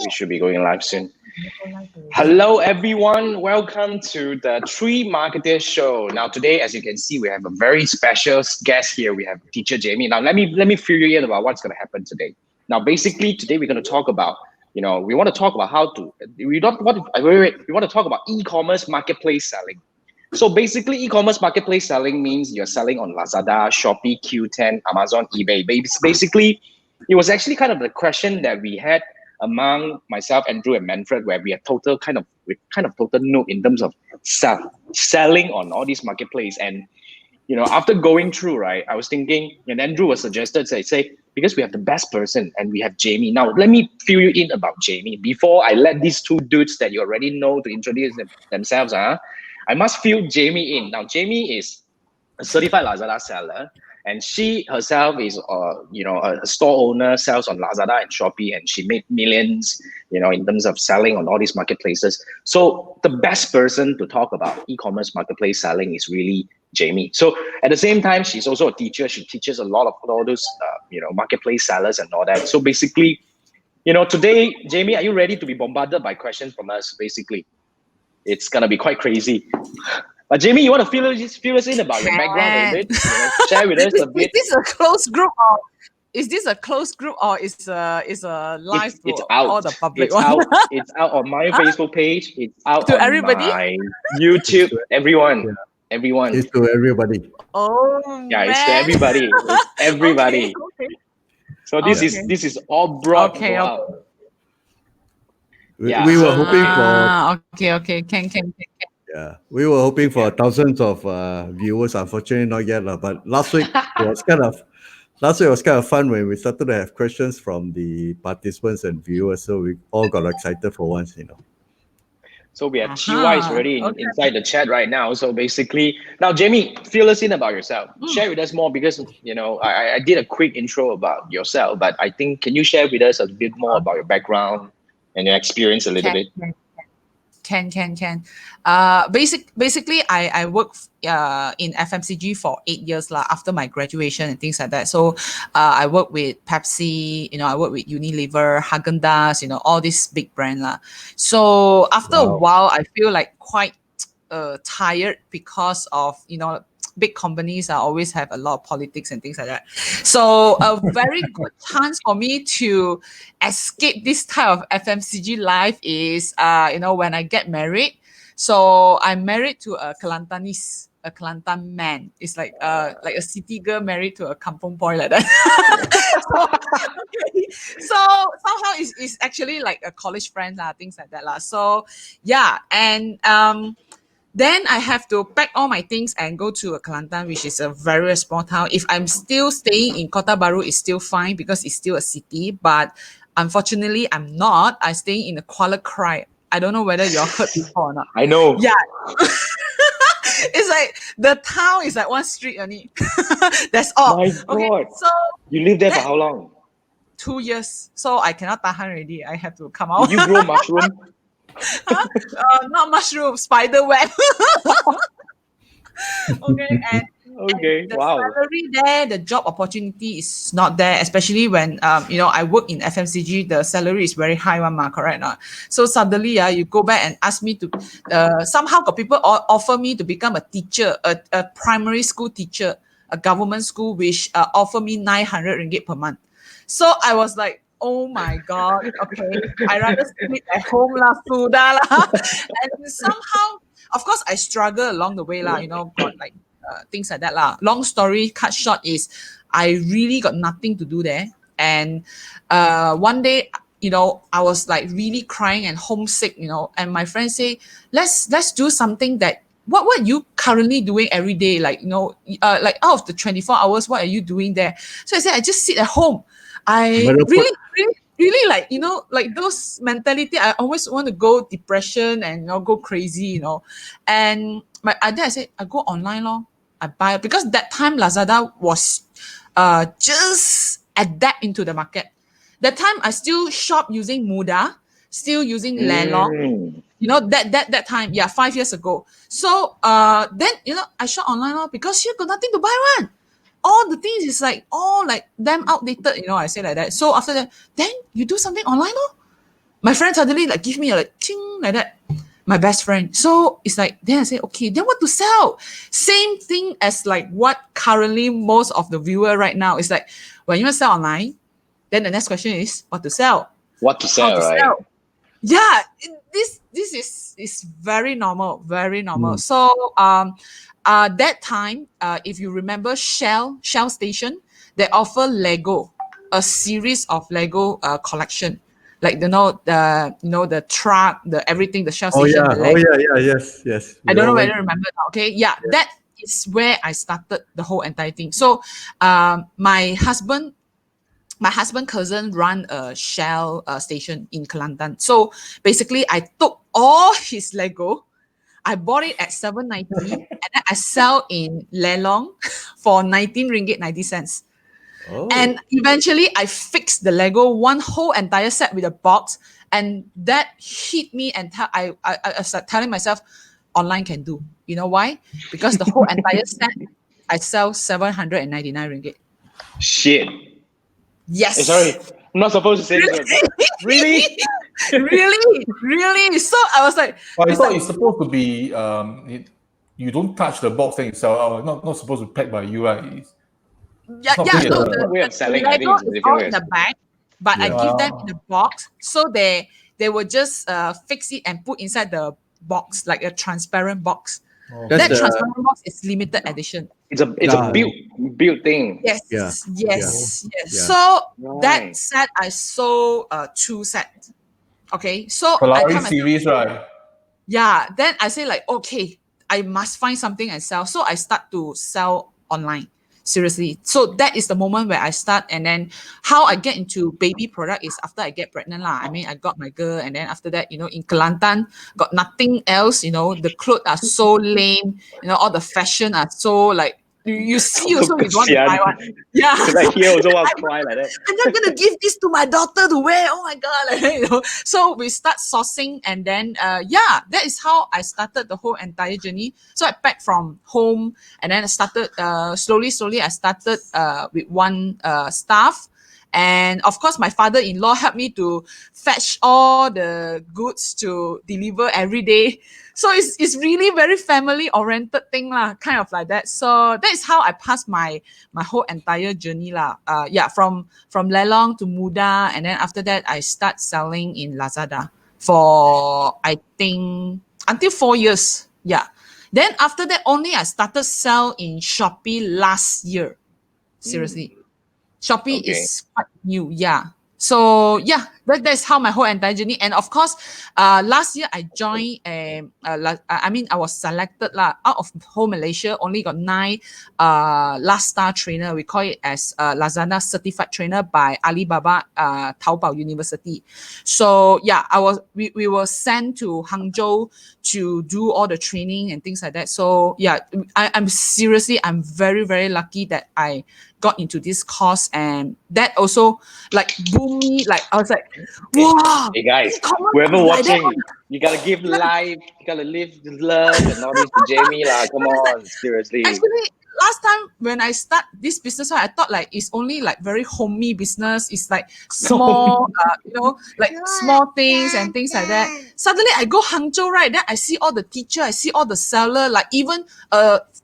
We should be going live soon. Hello, everyone. Welcome to the Three Marketeers show. Now, today, as you can see, we have a very special guest here. We have Teacher Jamie. Now, let me fill you in about what's going to happen today. Now, basically, today we're going to talk about, we want to talk about we want to talk about e-commerce marketplace selling. So basically, e-commerce marketplace selling means you're selling on Lazada, Shopee, Q10, Amazon, eBay. Basically, it was actually kind of the question that we had among myself, Andrew, and Manfred, where we had total noob in terms of selling on all these marketplace. And after going through, right, I was thinking, and Andrew was suggested, say because we have the best person and we have Jamie. Now let me fill you in about Jamie before I let these two dudes that you already know to introduce themselves. I must fill Jamie in. Now Jamie is a certified Lazada seller, and she herself is a store owner, sells on Lazada and Shopee, and she made millions in terms of selling on all these marketplaces. So the best person to talk about e-commerce marketplace selling is really Jamie. So at the same time, she's also a teacher. She teaches a lot of all those marketplace sellers and all that. So basically, today, Jamie, are you ready to be bombarded by questions from us? Basically, it's gonna be quite crazy. But Jamie, you want to fill us in about your background a bit? Share with us a bit. Is this a closed group or is a live it's out. All the public it's out. It's out on my Facebook page. It's out to on everybody? my YouTube. Everyone. Everyone. It's to everybody. Oh yeah, man. it's to everybody. It's everybody. Okay. So this is all brought out. We were hoping for. Okay. Can. Yeah, we were hoping for thousands of viewers. Unfortunately, not yet, but last week was kind of fun when we started to have questions from the participants and viewers. So we all got excited for once, So we have TYs already inside the chat right now. So basically, now Jamie, fill us in about yourself. Share with us more because I did a quick intro about yourself, but I think can you share with us a bit more about your background and your experience a little bit? Can. Basically, I work in FMCG for 8 years after my graduation and things like that. So I work with Pepsi, I work with Unilever, Haagen-Dazs, all these big brands. So after a while, I feel like quite tired because of, big companies always have a lot of politics and things like that. So a very good chance for me to escape this type of FMCG life is, when I get married. So I'm married to a Kelantanese, a Kelantan man. It's like a city girl married to a kampung boy like that. So somehow it's actually like a college friend, things like that. So yeah, and then I have to pack all my things and go to a Kelantan, which is a very small town. If I'm still staying in Kota Baru, it's still fine because it's still a city. But unfortunately, I'm not. I'm staying in a Kuala Krai. I don't know whether you've heard before or not. I know. Yeah. It's like the town is like one street only. That's all. My God. Okay, so you lived there for how long? 2 years. So I cannot tahan already. I have to come out. Did you grow mushroom? Not mushroom, spider web. Okay, and the salary there, the job opportunity is not there, especially when I work in FMCG. The salary is very high, correct? So suddenly, you go back and ask me to. Somehow, got people offer me to become a teacher, a primary school teacher, a government school, which offer me 900 ringgit per month. So I was like, oh my God, okay, I rather sleep at home sudah lah. And somehow, of course, I struggle along the way got like things like that lah. Long story cut short is, I really got nothing to do there. And one day, I was like really crying and homesick, and my friend say, let's do something that. What are you currently doing every day? Like, like out of the 24 hours, what are you doing there? So I said, I just sit at home. I really like, like those mentality. I always want to go depression and, go crazy, And I said, I go online, I buy it. Because that time Lazada was just adapt into the market. That time I still shop using Muda, still using Lelong. That time, 5 years ago. So then, I shop online because you got nothing to buy one. All the things is all damn outdated, I say like that. So after that, then you do something online, my friend suddenly like give me a like ting like that. My best friend. So it's like, then I say, okay, then what to sell? Same thing as like what currently most of the viewer right now is like, when you want to sell online, then the next question is what to sell, What to how sell, to right? sell. Yeah, this is very normal, very normal. Mm. So that time, if you remember Shell Station, they offer Lego, a series of Lego collection. Like the truck, the everything, the Shell Oh Station, yeah. the Oh Lego. yeah. Yeah. Yes. Yes. I We don't know all whether went. you remember now. Okay, yeah, that is where I started the whole entire thing. So my husband cousin run a Shell station in Kelantan. So basically, I took all his Lego, I bought it at 790, and then I sell in Lelong for 19 ringgit 90 cents. Oh. And eventually, I fixed the Lego one whole entire set with a box, and that hit me. And I started telling myself, online can do. You know why? Because the whole entire set I sell 799 ringgit. Shit. Sorry, Yes. I'm not supposed to say this word, but really? Really. So I was like, But I it's thought like, it's supposed to be you don't touch the box then you sell out. Not supposed to be packed by you, right? yeah, It's not yeah. paid. No, It's a different way of the selling. I think Lego it's a is different all way in of the bag, but I Yeah. give them in Wow. a box, so they will just fix it and put inside the box like a transparent box. That's That Okay. the transparent box is limited edition. it's a yeah. built thing. Yes, Yeah. yes, yes. Yeah. So that Right. set I sold two sets. Okay, so I tell Polaris myself, series, right? yeah. Then I say like, okay, I must find something and sell. So I start to sell online. Seriously. So that is the moment where I start. And then how I get into baby product is after I get pregnant lah. I mean, I got my girl, and then after that, in Kelantan, got nothing else. The clothes are so lame. All the fashion are so like you see So also you don't want to kesian. buy one. Yeah. Like here also want to cry like that. I'm not gonna give this to my daughter to wear. Oh my god, So we start sourcing, and then that is how I started the whole entire journey. So I packed from home, and then I started slowly. I started with one staff. And of course, my father-in-law helped me to fetch all the goods to deliver every day. So it's really very family-oriented thing lah, kind of like that. So that is how I passed my whole entire journey lah. From Lelong to Muda, and then after that I start selling in Lazada for I think until 4 years. Yeah. Then after that only I started sell in Shopee last year. Seriously. Shopee Okay. is quite new, yeah. So yeah, that's how my whole entire journey. And of course, last year I joined. I was selected lah. Out of whole Malaysia, only got 9 last star trainer. We call it as Lazada certified trainer by Alibaba Taobao University. So yeah, we were sent to Hangzhou to do all the training and things like that. So yeah, I'm very, very lucky that I got into this course, and that also like boom me. Like I was like, wow, Hey guys, e-commerce whoever is like that. watching, you gotta give life, you gotta live the love and all this to Jamie lah. Come on, seriously. Actually, last time when I start this business, I thought like it's only like very homey business. It's like small, like small things and things like that. Suddenly I go Hangzhou, right? Then I see all the teacher, I see all the seller, like even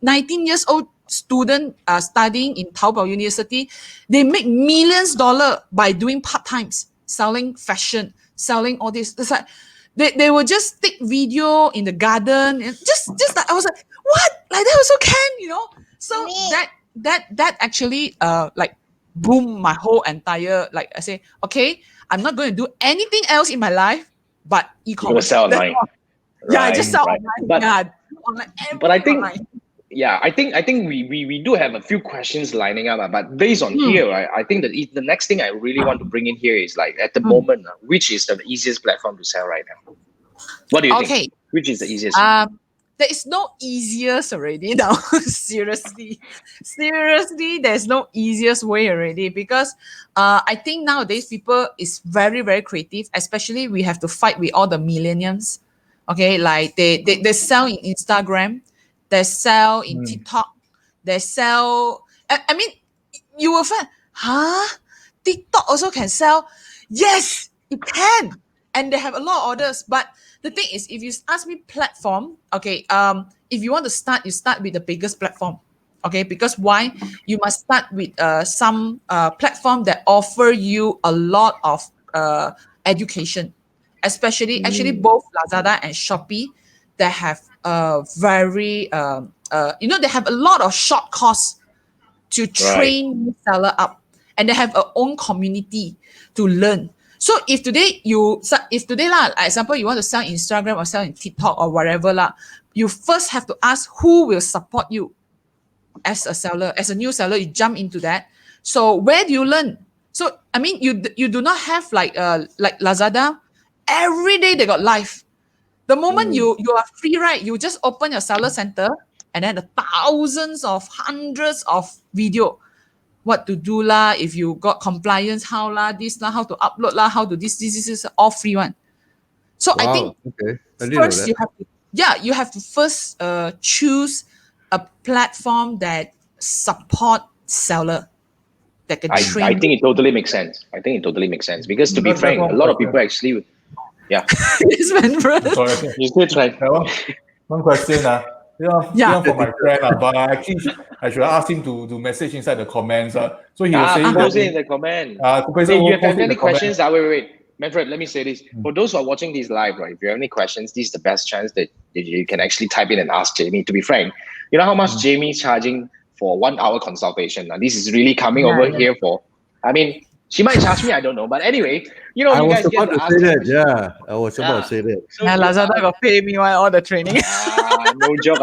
19 years old student studying in Taobao University, they make millions dollar by doing part times, selling fashion, selling all this. It's like they will just take video in the garden, and just like I was like, what? Like that also can. So that actually like boom my whole entire, like I say, okay, I'm not going to do anything else in my life but You're gonna e-commerce. sell That's online. all. Yeah, I just sell Right. online. But Yeah, online, but I everything think online. I think we do have a few questions lining up, but based on here, right, I think that the next thing I really want to bring in here is like at the moment, which is the easiest platform to sell right now? What do you think? Okay. Which is the easiest? There is no easiest already now. Seriously, there's no easiest way already, because I think nowadays people is very, very creative. Especially we have to fight with all the millennials. Okay, like they sell in Instagram, they sell in TikTok, they sell. I mean, you will find, TikTok also can sell. Yes, it can. and they have a lot of orders. But the thing is, if you ask me platform, okay, if you want to start, you start with the biggest platform. Okay, because why? You must start with some platform that offer you a lot of education, especially actually both Lazada and Shopee. They have very they have a lot of short course to train new seller up, and they have a own community to learn. So if today lah, like example, you want to sell Instagram or sell in TikTok or whatever lah, you first have to ask who will support you as a seller, as a new seller. You jump into that. So where do you learn? So I mean, you do not have like Lazada. Every day they got live. The moment you are free, right? You just open your seller center, and then the thousands of hundreds of video. What to do lah, if you got compliance, how lah, this lah, how to upload lah, how to this is all free one. So I think first you have to first choose a platform that support seller that can train. I think it totally makes sense. Because to be frank, a lot of people actually, Yes, Manfred. Sorry. You still try. One question. For my friend, but actually I should ask him to message inside the comments. So he was saying post it in the comment. If you have any questions, wait. Manfred, let me say this. For those who are watching this live, right, if you have any questions, this is the best chance that you can actually type in and ask Jamie. To be frank, you know how much Jamie is charging for 1 hour consultation? Now, this is really coming over here for, I mean, she might charge me, I don't know. But anyway, I you was guys about get to to ask say that. questions. Yeah, I was about to say that. So Lazada got pay me while all the training. no joke,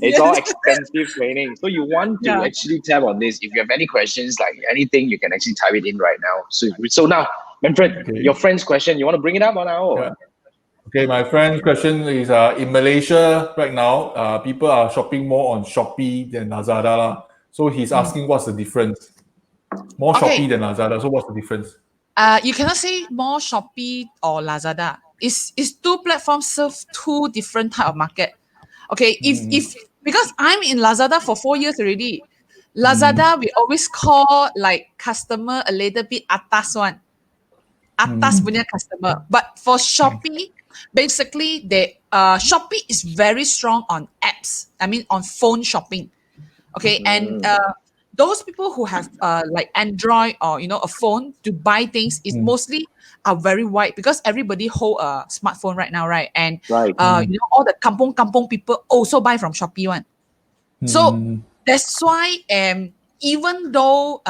It's all expensive training. So you want to actually tap on this. If you have any questions, like anything, you can actually type it in right now. So now, Manfred, your friend's question, you want to bring it up on our? Okay, my friend's question is in Malaysia right now, people are shopping more on Shopee than Lazada. So he's asking what's the difference? More Shopee than Lazada. So what's the difference? You cannot say more Shopee or Lazada. It's two platforms serve two different type of market. Okay, if because I'm in Lazada for 4 years already. Lazada, we always call like customer a little bit atas one. Atas punya customer. But for Shopee, basically Shopee is very strong on apps. I mean on phone shopping. Okay, and those people who have like Android or a phone to buy things is mostly are very wide, because everybody hold a smartphone right now, right? And all the kampong people also buy from Shopee one. So that's why even though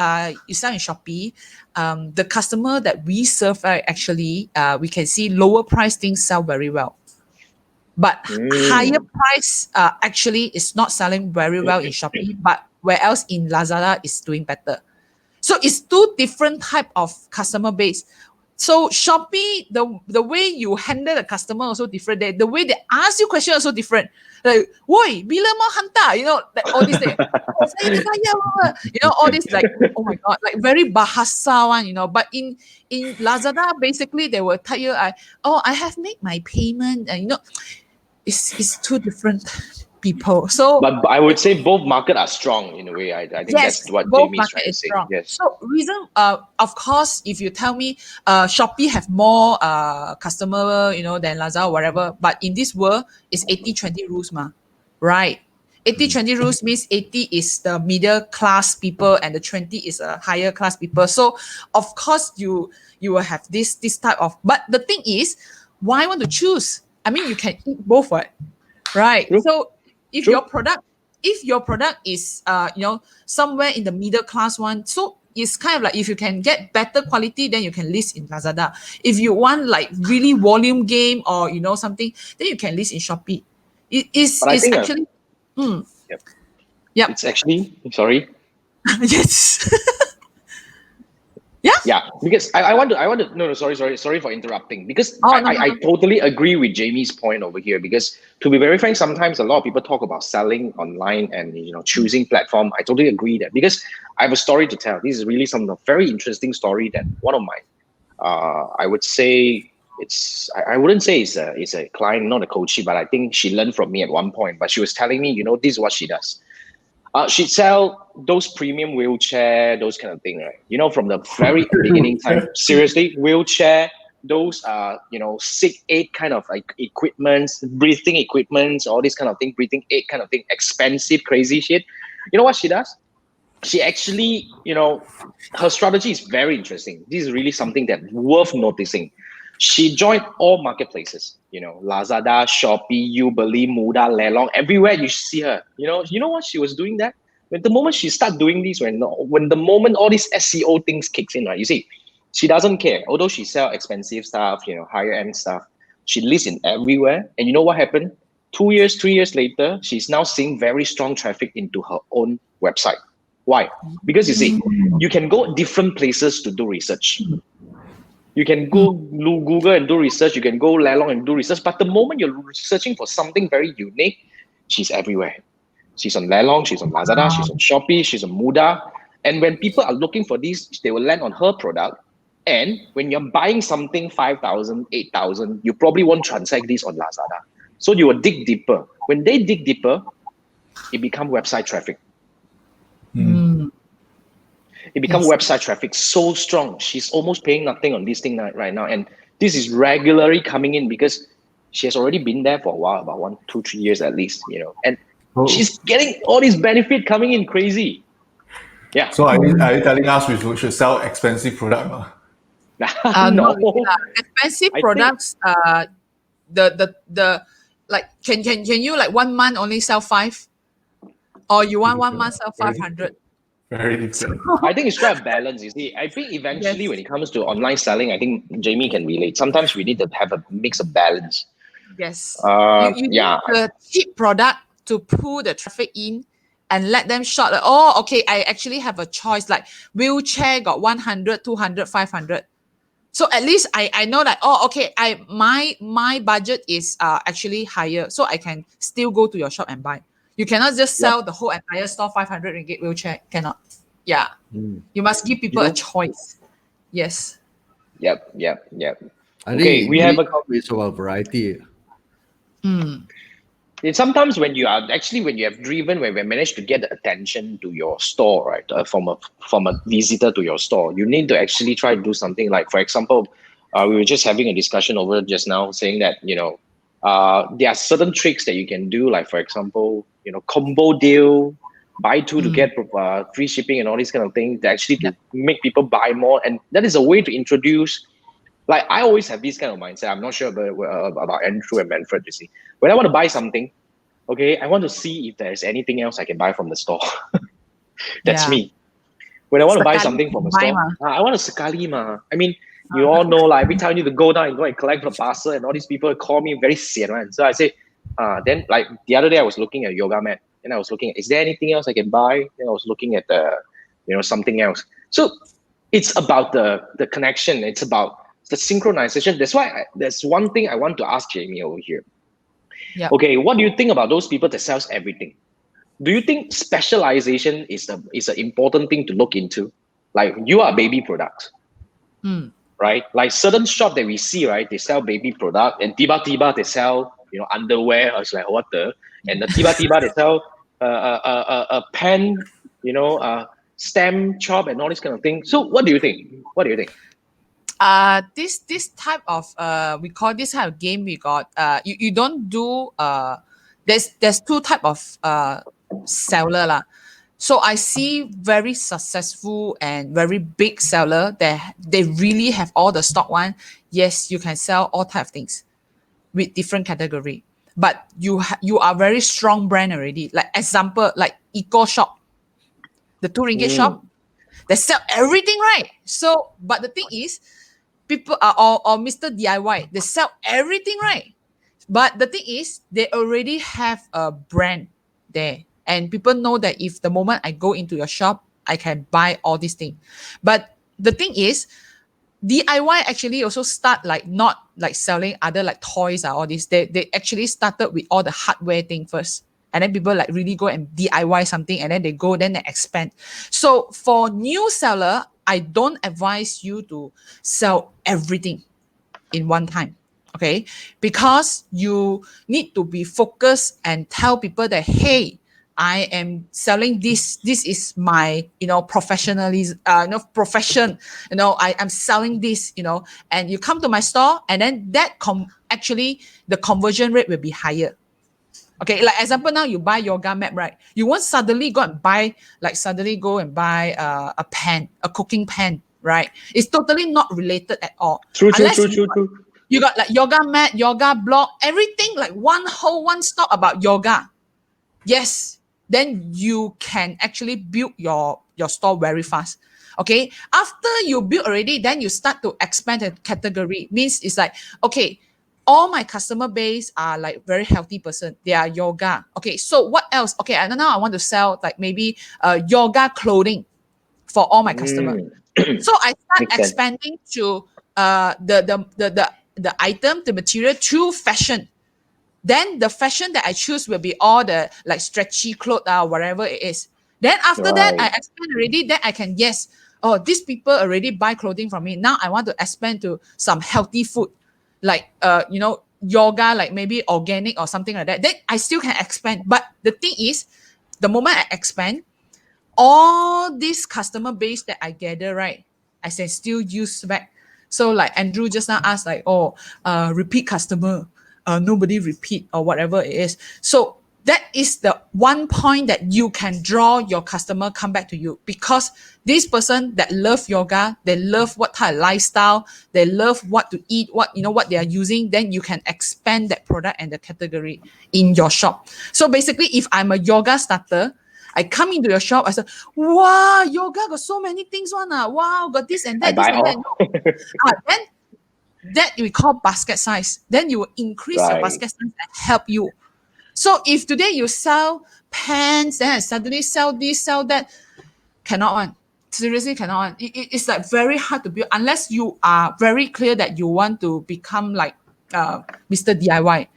you sell in Shopee, the customer that we serve, actually we can see lower price things sell very well. But higher price actually is not selling very well in Shopee, but where else in Lazada is doing better. So it's two different type of customer base. So Shopee, the way you handle the customer also different. The way they ask you question also different. Like, woi, bila mau hantar? Like all this thing. All this like, oh my God, like very bahasa one, But in Lazada, basically they will tell you, I have made my payment, and it's two different people. So, but I would say both market are strong in a way. I think that's what Jamie's trying to say. Yes. So reason, of course, if you tell me, Shopee have more customer, than Lazada or whatever. But in this world, it's 80-20 rules, right? 80-20 rules means 80 is the middle class people and the 20 is a higher class people. So of course you will have this type of. But the thing is, why want to choose? I mean, you can eat both, right? True. So if your product is somewhere in the middle class one, so it's kind of like if you can get better quality, then you can list in Lazada. If you want like really volume game or something, then you can list in Shopee. It's actually. Yep. It's actually, sorry. Yes. Yeah, because I want to no, sorry for interrupting, because I totally agree with Jamie's point over here, because to be very frank, sometimes a lot of people talk about selling online and choosing platform. I totally agree that, because I have a story to tell. This is really some very interesting story that one of my I would say I wouldn't say it's a client, not a coachee, but I think she learned from me at one point. But she was telling me, this is what she does. She'd sell those premium wheelchair, those kind of thing, right? From the very beginning time. Seriously, wheelchair, those sick aid kind of like equipments, breathing equipments, all this kind of thing, breathing aid kind of thing, expensive, crazy shit. You know what she does? She actually, her strategy is very interesting. This is really something that worth noticing. She joined all marketplaces, Lazada, Shopee, Ubeli, Muda, Lelong, everywhere you see her. You know what she was doing that? When the moment she start doing this, when the moment all these SEO things kicks in, right? You see, she doesn't care. Although she sell expensive stuff, higher end stuff, she lists in everywhere. And you know what happened? 2 years, 3 years later, she's now seeing very strong traffic into her own website. Why? Because you see, you can go different places to do research. You can go Google and do research. You can go Lelong and do research. But the moment you're searching for something very unique, she's everywhere. She's on Lelong, she's on Lazada, she's on Shopee, she's on Muda. And when people are looking for these, they will land on her product. And when you're buying something 5,000, 8,000, you probably won't transact this on Lazada. So you will dig deeper. When they dig deeper, it becomes website traffic. It becomes website traffic so strong. She's almost paying nothing on this thing right now. And this is regularly coming in because she has already been there for a while, about 1, 2, 3 years at least, And she's getting all this benefit coming in crazy. Yeah. So are you telling us we should sell expensive product? No. Expensive products. Can you like 1 month only sell 5, or you want 1 month sell 500? Very different. I think it's quite a balance. You see, I think eventually when it comes to online selling, I think Jamie can relate. Sometimes we need to have a mix of balance. Yes. You need a cheap product to pull the traffic in and let them shop. Okay, I actually have a choice. Like wheelchair got 100, 200, 500. So at least I know that, okay, my budget is actually higher. So I can still go to your shop and buy. You cannot just sell the whole entire store 500 ringgit wheelchair. Cannot. Yeah. You must give people a choice. Yes. Yep. I think we have a variety. Sometimes when you have driven, when we managed to get the attention to your store, right, from a visitor to your store, you need to actually try to do something like, for example, we were just having a discussion over just now saying that, there are certain tricks that you can do, like, for example, combo deal, buy 2 to get free shipping and all these kind of things to actually to make people buy more. And that is a way to introduce, like, I always have this kind of mindset. I'm not sure about Andrew and Manfred, you see. When I want to buy something, okay, I want to see if there's anything else I can buy from the store. That's me. When I want to buy something from a store, I want to sekali ma. I mean, you all know, like, every time you need to go down and go and collect the parcel, and all these people call me very sian, right? So I say, then, like, the other day I was looking at yoga mat, and I was looking at, is there anything else I can buy? Then I was looking at something else. So it's about the connection. It's about the synchronization. That's why there's one thing I want to ask Jamie over here. Yeah. Okay, what do you think about those people that sells everything? Do you think specialization is an important thing to look into? Like, you are baby products, right? Like certain shop that we see, right? They sell baby product, and tiba-tiba they sell underwear. I was like, what the? And the tiba-tiba they sell a pen, stem chop and all this kind of thing. So what do you think? This type of we call this type of game, we got you don't do there's 2 type of seller lah. So I see very successful and very big seller that they really have all the stock one. Yes, you can sell all type of things with different category, but you are very strong brand already. Like example, like Eco Shop, the 2 ringgit shop, they sell everything, right? So, but the thing is, people or Mr. DIY, they sell everything, right? But the thing is, they already have a brand there, and people know that if the moment I go into your shop, I can buy all these things. But the thing is, DIY actually also start like not like selling other like toys or all this. They actually started with all the hardware thing first. And then people like really go and DIY something, and then they expand. So for new seller, I don't advise you to sell everything in one time, okay? Because you need to be focused and tell people that, hey, I am selling this. This is my, professionalism, profession. I'm selling this, and you come to my store, and then that actually the conversion rate will be higher. Okay, like example, now you buy yoga mat, right? You won't suddenly go and buy a pan, a cooking pan, right? It's totally not related at all. True. You got like yoga mat, yoga block, everything like one stop about yoga. Yes, then you can actually build your store very fast. Okay, after you build already, then you start to expand the category. Means it's like, okay, all my customer base are like very healthy person. They are yoga. Okay, so what else? Okay, and now I want to sell like maybe yoga clothing for all my customers. So I start Makes sense. expanding to the item, the material to fashion. Then the fashion that I choose will be all the like stretchy clothes or whatever it is. Then after that, I Right. expand already. Then I can, yes, oh, these people already buy clothing from me. Now I want to expand to some healthy food, like yoga, like maybe organic or something like that. Then I still can expand. But the thing is, the moment I expand, all this customer base that I gather, right, I can still use back. So like Andrew just now asked, like, repeat customer, nobody repeat or whatever it is. So that is the one point that you can draw your customer come back to you, because this person that love yoga, they love what type of lifestyle, they love what to eat, what they are using. Then you can expand that product and the category in your shop. So basically, if I'm a yoga starter, I come into your shop, I said, wow, yoga got so many things one. Wow, got this and I that, this buy and that. all. Then that we call basket size. Then you will increase your Right. basket size and help you. So if today you sell pants, then I suddenly sell this, sell that, cannot one. Seriously, cannot one. It's like very hard to build unless you are very clear that you want to become like Mr. DIY.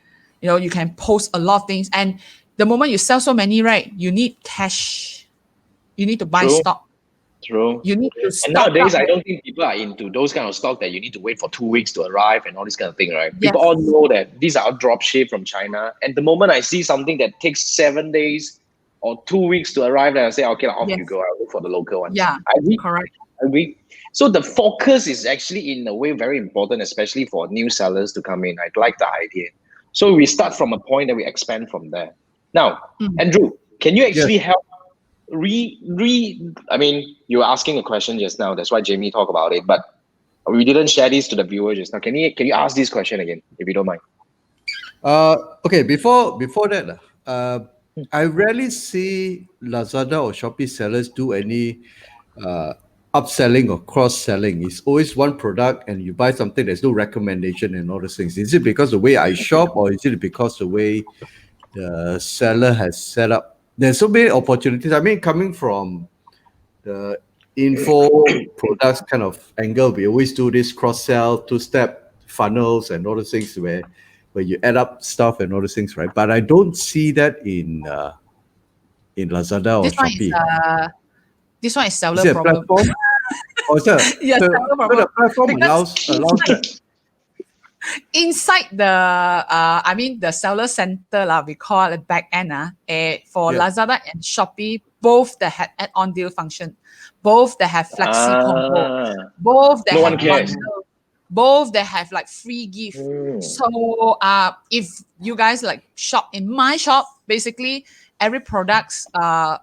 You can post a lot of things, and the moment you sell so many, right, you need cash. You need to buy True. stock. True. You need to And stock nowadays, up. I don't think people are into those kind of stock that you need to wait for 2 weeks to arrive and all this kind of thing, right? Yes. People all know that these are drop ship from China. And the moment I see something that takes 7 days or 2 weeks to arrive, then I say, okay, off Yes. you go. I'll look for the local ones. Yeah, I agree. correct. I agree. So the focus is actually in a way very important, especially for new sellers to come in. I like the idea. So we start from a point and we expand from there. Now, Andrew, can you actually help I mean, you were asking a question just now. That's why Jamie talked about it, but we didn't share this to the viewers just now. Can you ask this question again, if you don't mind? Okay, before that, I rarely see Lazada or Shopee sellers do any upselling or cross-selling. It's always one product and you buy something, there's no recommendation and all those things. Is it because the way I shop, or is it because the way the seller has set up? There's so many opportunities. I mean, coming from the info products kind of angle, we always do this cross-sell, two-step funnels and all those things where you add up stuff and all those things, right? But I don't see that in Lazada or This one is Shopee. this one is Is seller it a problem. platform? Or is that Yes, so, seller so problem. the platform Because allows that? inside the seller center we call it back end for Yeah. Lazada and Shopee, both that have add-on deal function, both that have flexi combo, both that No have one cares. bundle, both that have like free gift. So if you guys like shop in my shop, basically every products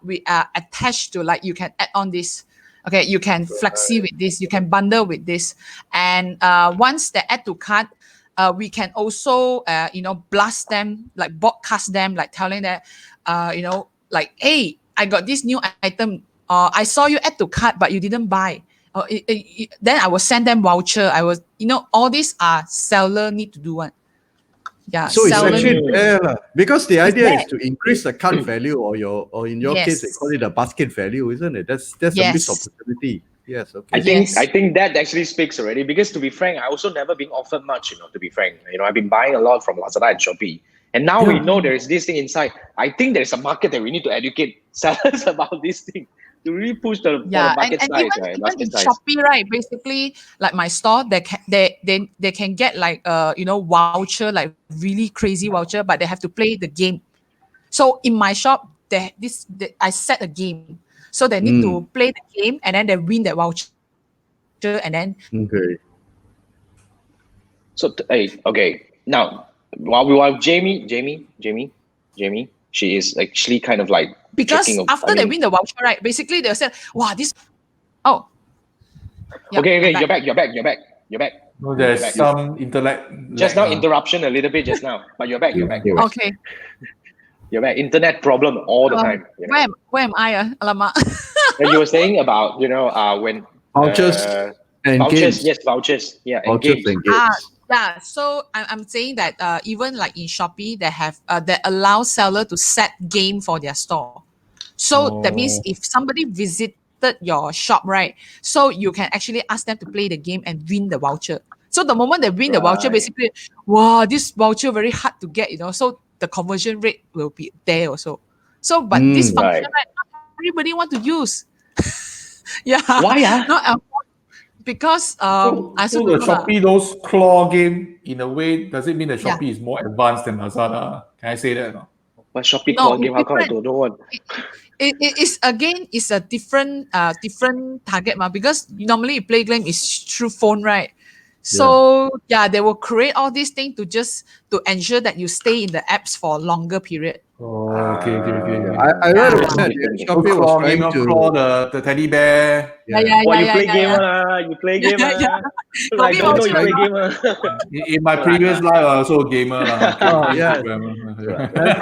we are attached to, like you can add on this. Okay, you can flexi with this, you can bundle with this, and once they add to cart, we can also blast them, like broadcast them, like telling that like, hey, I got this new item, I saw you add to cart but you didn't buy. Then I will send them voucher. I was all these are seller need to do one. Yeah, So it's seller actually need there because the idea there. is to increase the cart value, or in your case they Yes. call it the basket value, isn't it? That's a Yes. missed opportunity. Yes, okay. I think that actually speaks already, because to be frank, I also never been offered much, to be frank. I've been buying a lot from Lazada and Shopee. And now we know there is this thing inside. I think there's a market that we need to educate sellers about this thing to really push for the market and size, even right? even Basket in size. Shopee, right? Basically, like my store, they can get like voucher, like really crazy voucher, but they have to play the game. So in my shop, I set a game. So they need to play the game and then they win that voucher and then Okay. So okay. Now while Jamie, she is actually kind of like because checking. after they win the voucher, right? Basically they'll say, wow, this yeah, okay, I'm you're back. No, You're there's back. some intellect. Just now interruption a little bit just now, but you're back. Okay. You're back. Internet problem all the time. You know? Where am I? Alamak. And you were saying about when Vouchers and vouchers, games. yes, vouchers, yeah, and Vouchers games. and games. Yeah, so I'm saying that even like in Shopee, they have that allow seller to set game for their store. So that means if somebody visited your shop, right? So you can actually ask them to play the game and win the voucher. So the moment they win the voucher, Right. basically, wow, this voucher very hard to get, So the conversion rate will be there also. So, but this function, right, not everybody want to use. Yeah. Why? Not because So the Shopee, those claw game, in a way, does it mean that Shopee is more advanced than Lazada? Can I say that? No? What Shopee No, call game? How come I different. don't know one? It is again is a different target because normally you play game is through phone, right? So they will create all these things to ensure that you stay in the apps for a longer period. Oh, okay. I read about Yeah. that. Shopee was Claw trying game, to. claw the teddy bear. What you play game? Yeah. You play game? Yeah. I don't know you play game. In my previous life, I was also a gamer. Oh, yeah.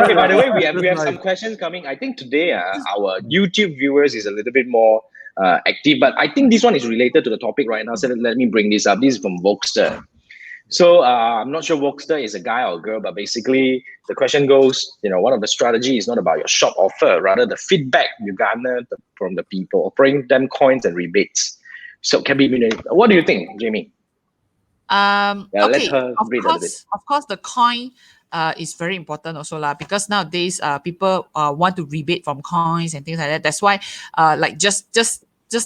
Okay, by the way, we have some questions coming. I think today our YouTube viewers is a little bit more active, but I think this one is related to the topic right now. So let me bring this up. This is from Vokster. So I'm not sure Vokster is a guy or a girl, but basically the question goes, one of the strategy is not about your shop offer, rather the feedback you garner from the people, offering them coins and rebates. So can be, what do you think, Jamie? Okay. Let her read a little bit. Of course, the coin is very important also because nowadays people want to rebate from coins and things like that. That's why like just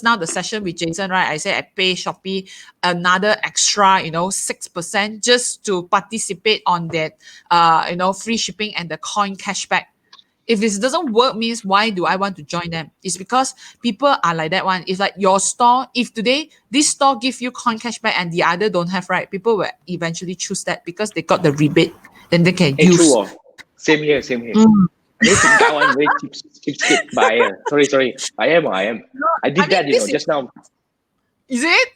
now the session with Jason, right? I said I pay Shopee another extra 6% just to participate on that free shipping and the coin cashback. If this doesn't work, means why do I want to join them? It's because people are like that one. It's like your store. If today this store give you coin cashback and the other don't have, right? People will eventually choose that because they got the rebate. Then they can use. True. Same here. That one very cheap buyer. Sorry. I am. I did that, just now. Is it?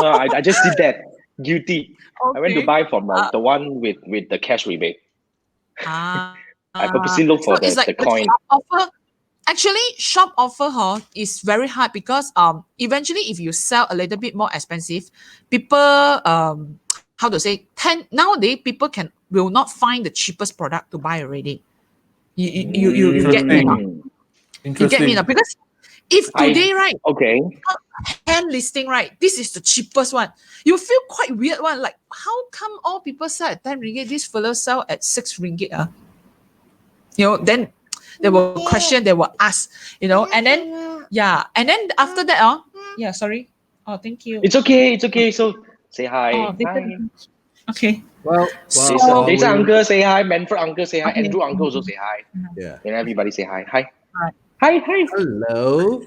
No, I just did that. Guilty. Okay. I went to buy from the one with the cash rebate. I purposely look for the coin. Shop offer. Actually, shop offer is very hard because eventually if you sell a little bit more expensive, people how to say nowadays people will not find the cheapest product to buy already. You get me now. You get me now because if today right hand listing right, this is the cheapest one. You feel quite weird one. Like how come all people sell at 10 ringgit, this fellow sell at 6 ringgit? Then they will question, they will ask, and then after that, sorry. Oh, thank you. It's okay. So say hi. Hi. Okay. Well, Jason uncle say hi, Manfred uncle say hi, Andrew uncle also say hi. Yeah. Everybody say hi. Hi. Hi. Hello.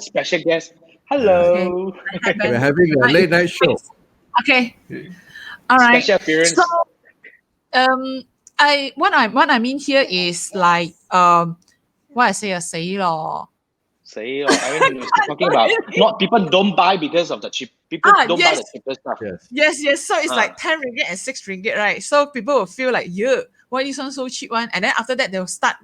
Special guest. Hello. Okay. We're having a late night show. Okay. All right. Special appearance. So, what I mean here is like what I say say lor. Say, I mean, talking about not people don't buy because of the cheap. People don't buy the cheapest stuff. Yes. So it's like 10 ringgit and 6 ringgit, right? So people will feel like, why this one so cheap one? And then after that, they'll start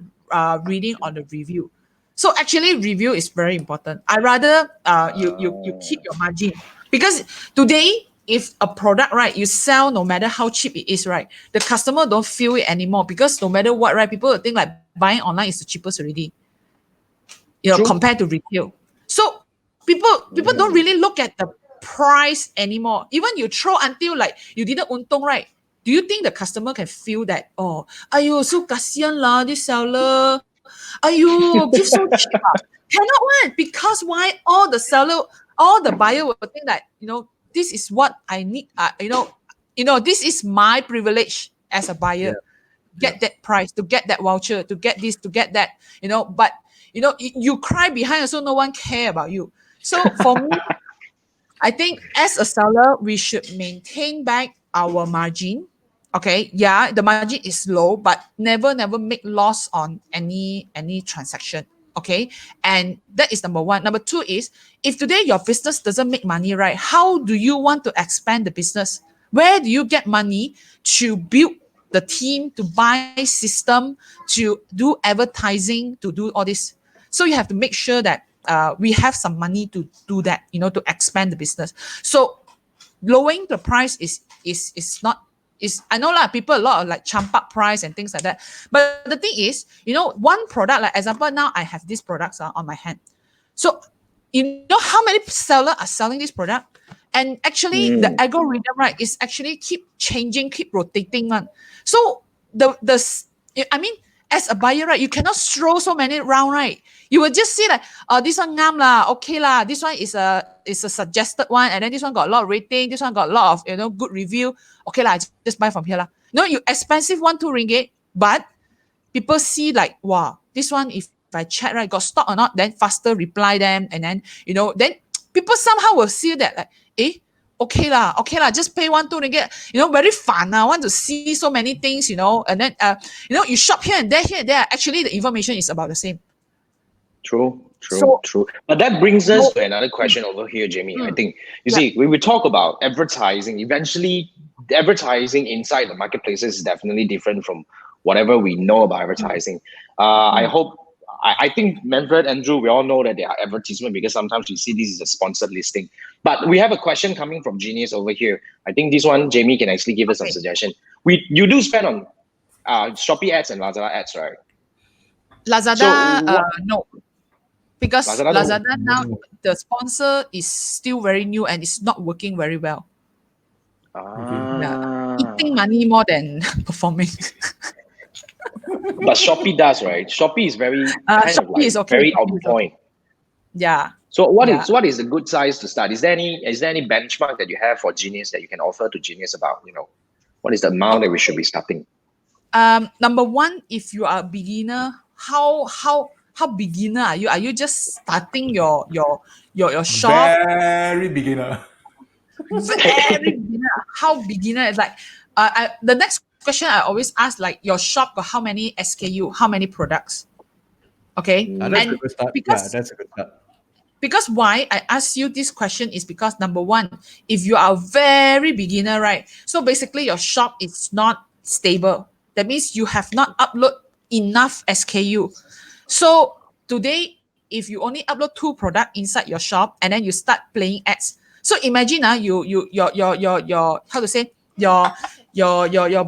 reading on the review. So actually, review is very important. I rather you keep your margin because today, if a product, right, you sell no matter how cheap it is, right, the customer don't feel it anymore because no matter what, right, people will think like buying online is the cheapest already. Compared to retail. So people don't really look at the price anymore. Even you throw until like you didn't untung, right? Do you think the customer can feel that? Oh, ayo, so kasian lah, this seller. Ayo, give so cheap. Cannot one. Because why? All the buyer will think that, this is what I need. This is my privilege as a buyer. get that price, to get that voucher, to get this, to get that, but you cry behind, so no one care about you. So for me, I think as a seller, we should maintain back our margin. Okay, yeah, the margin is low, but never make loss on any transaction. Okay, and that is number one. Number two is, if today your business doesn't make money, right? How do you want to expand the business? Where do you get money to build the team, to buy system, to do advertising, to do all this? So you have to make sure that we have some money to do that, to expand the business. So lowering the price is not, is, I know people a lot of like champ up price and things like that. But the thing is, one product, like example, now I have these products on my hand. So you know how many sellers are selling this product? And actually the algorithm, right, is actually keep changing, keep rotating one. So I mean, as a buyer, right, you cannot throw so many round, right? You will just see like, this one ngam lah, okay lah. This one is a suggested one, and then this one got a lot of rating. This one got a lot of good review. Okay lah, just buy from here lah. You expensive one, 2 ringgit, but people see like, wow, this one, if I check, right, got stock or not, then faster reply them, and then then people somehow will see that like, okay lah, just pay 1, 2 ringgit. Very fun. I want to see so many things, and then you shop here and there. Actually, the information is about the same. True. But that brings us to another question over here, Jamie. I think, see, when we talk about advertising, eventually advertising inside the marketplaces is definitely different from whatever we know about advertising. I think Manfred, Andrew, we all know that they are advertisement because sometimes we see this is a sponsored listing. But we have a question coming from Genius over here. I think this one, Jamie can actually give us some suggestion. You do spend on Shopee ads and Lazada ads, right? Lazada, no. Because Lazada now, the sponsor is still very new and it's not working very well. Eating money more than performing. But Shopee does, right? Shopee is very Shopee is okay. Very on point. Yeah. So what is the good size to start? Is there any benchmark that you have for Genius that you can offer to Genius about, what is the amount that we should be starting? Number one, if you are a beginner, how beginner are you? Are you just starting your shop? Very beginner. Very beginner. How beginner is like the next question I always ask, like, your shop got how many SKU, how many products? Okay. That's a good start. That's a good start. Because why I ask you this question is because, number one, if you are a very beginner, right? So basically your shop is not stable. That means you have not upload enough SKU. So today, if you only upload 2 products inside your shop and then you start playing ads. So imagine your how to say, your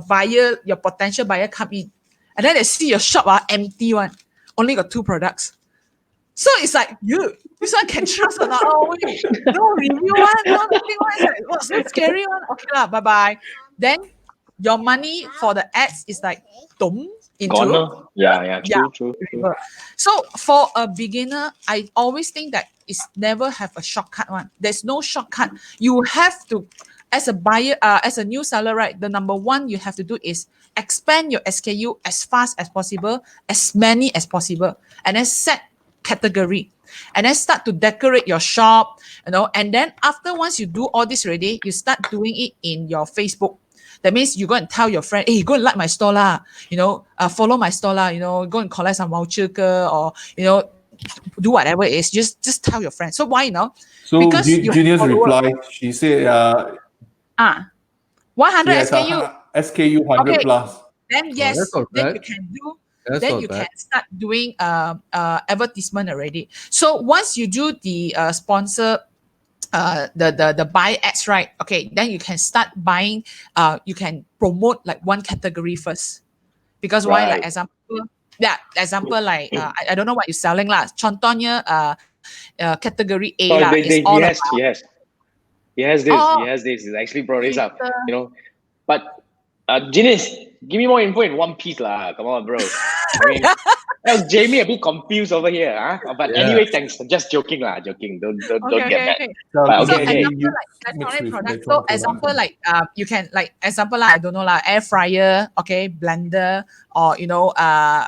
buyer, your potential buyer come in, and then they see your shop empty one, only got 2 products. So it's like, this one can trust or not? Oh, wait, no review one, no nothing one. It's like, what's that scary one? Okay lah, bye. Then your money for the ads is like into True. So for a beginner, I always think that it's never have a shortcut one. There's no shortcut. You have to, as a buyer, as a new seller, right? The number one you have to do is expand your SKU as fast as possible, as many as possible, and then set category, and then start to decorate your shop, and then after, once you do all this already, you start doing it in your Facebook. That means you go and tell your friend, hey, go and like my store lah, follow my store lah, go and collect some voucher or, do whatever it is. Just tell your friend. So why, So because Genius replied, she said, 100 SKU. SKU 100 Okay. plus. Then yes, then you can do. Then you can start doing advertisement already. So once you do the sponsor, the buy ads, right? Okay, then you can start buying. You can promote like one category first, because why? Like example, like I don't know what you're selling lah. Contohnya category A lah. He has this. He's actually brought this up. But Genius, give me more info in one piece lah. Come on, bro. I mean, Well, Jamie a bit confused over here, huh? But Yeah. anyway, thanks. Just joking lah, joking. Don't get mad. Okay. But So okay. example like electronic product. So example like you can like example like I don't know like air fryer, okay, blender, or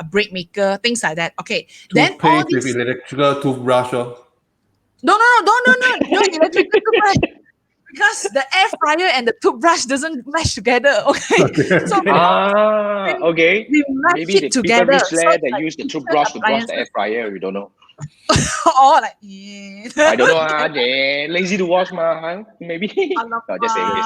bread maker, things like that. Okay. Then all Toothpaste with these electrical toothbrush. no electrical toothbrush. Because the air fryer and the toothbrush doesn't match together. Okay. So Okay. we match Maybe it the people together. rich there, So they like use the kitchen toothbrush to brush the air appliances fryer. We don't know. or like I don't know. Lazy to wash, huh? Maybe. No, just saying.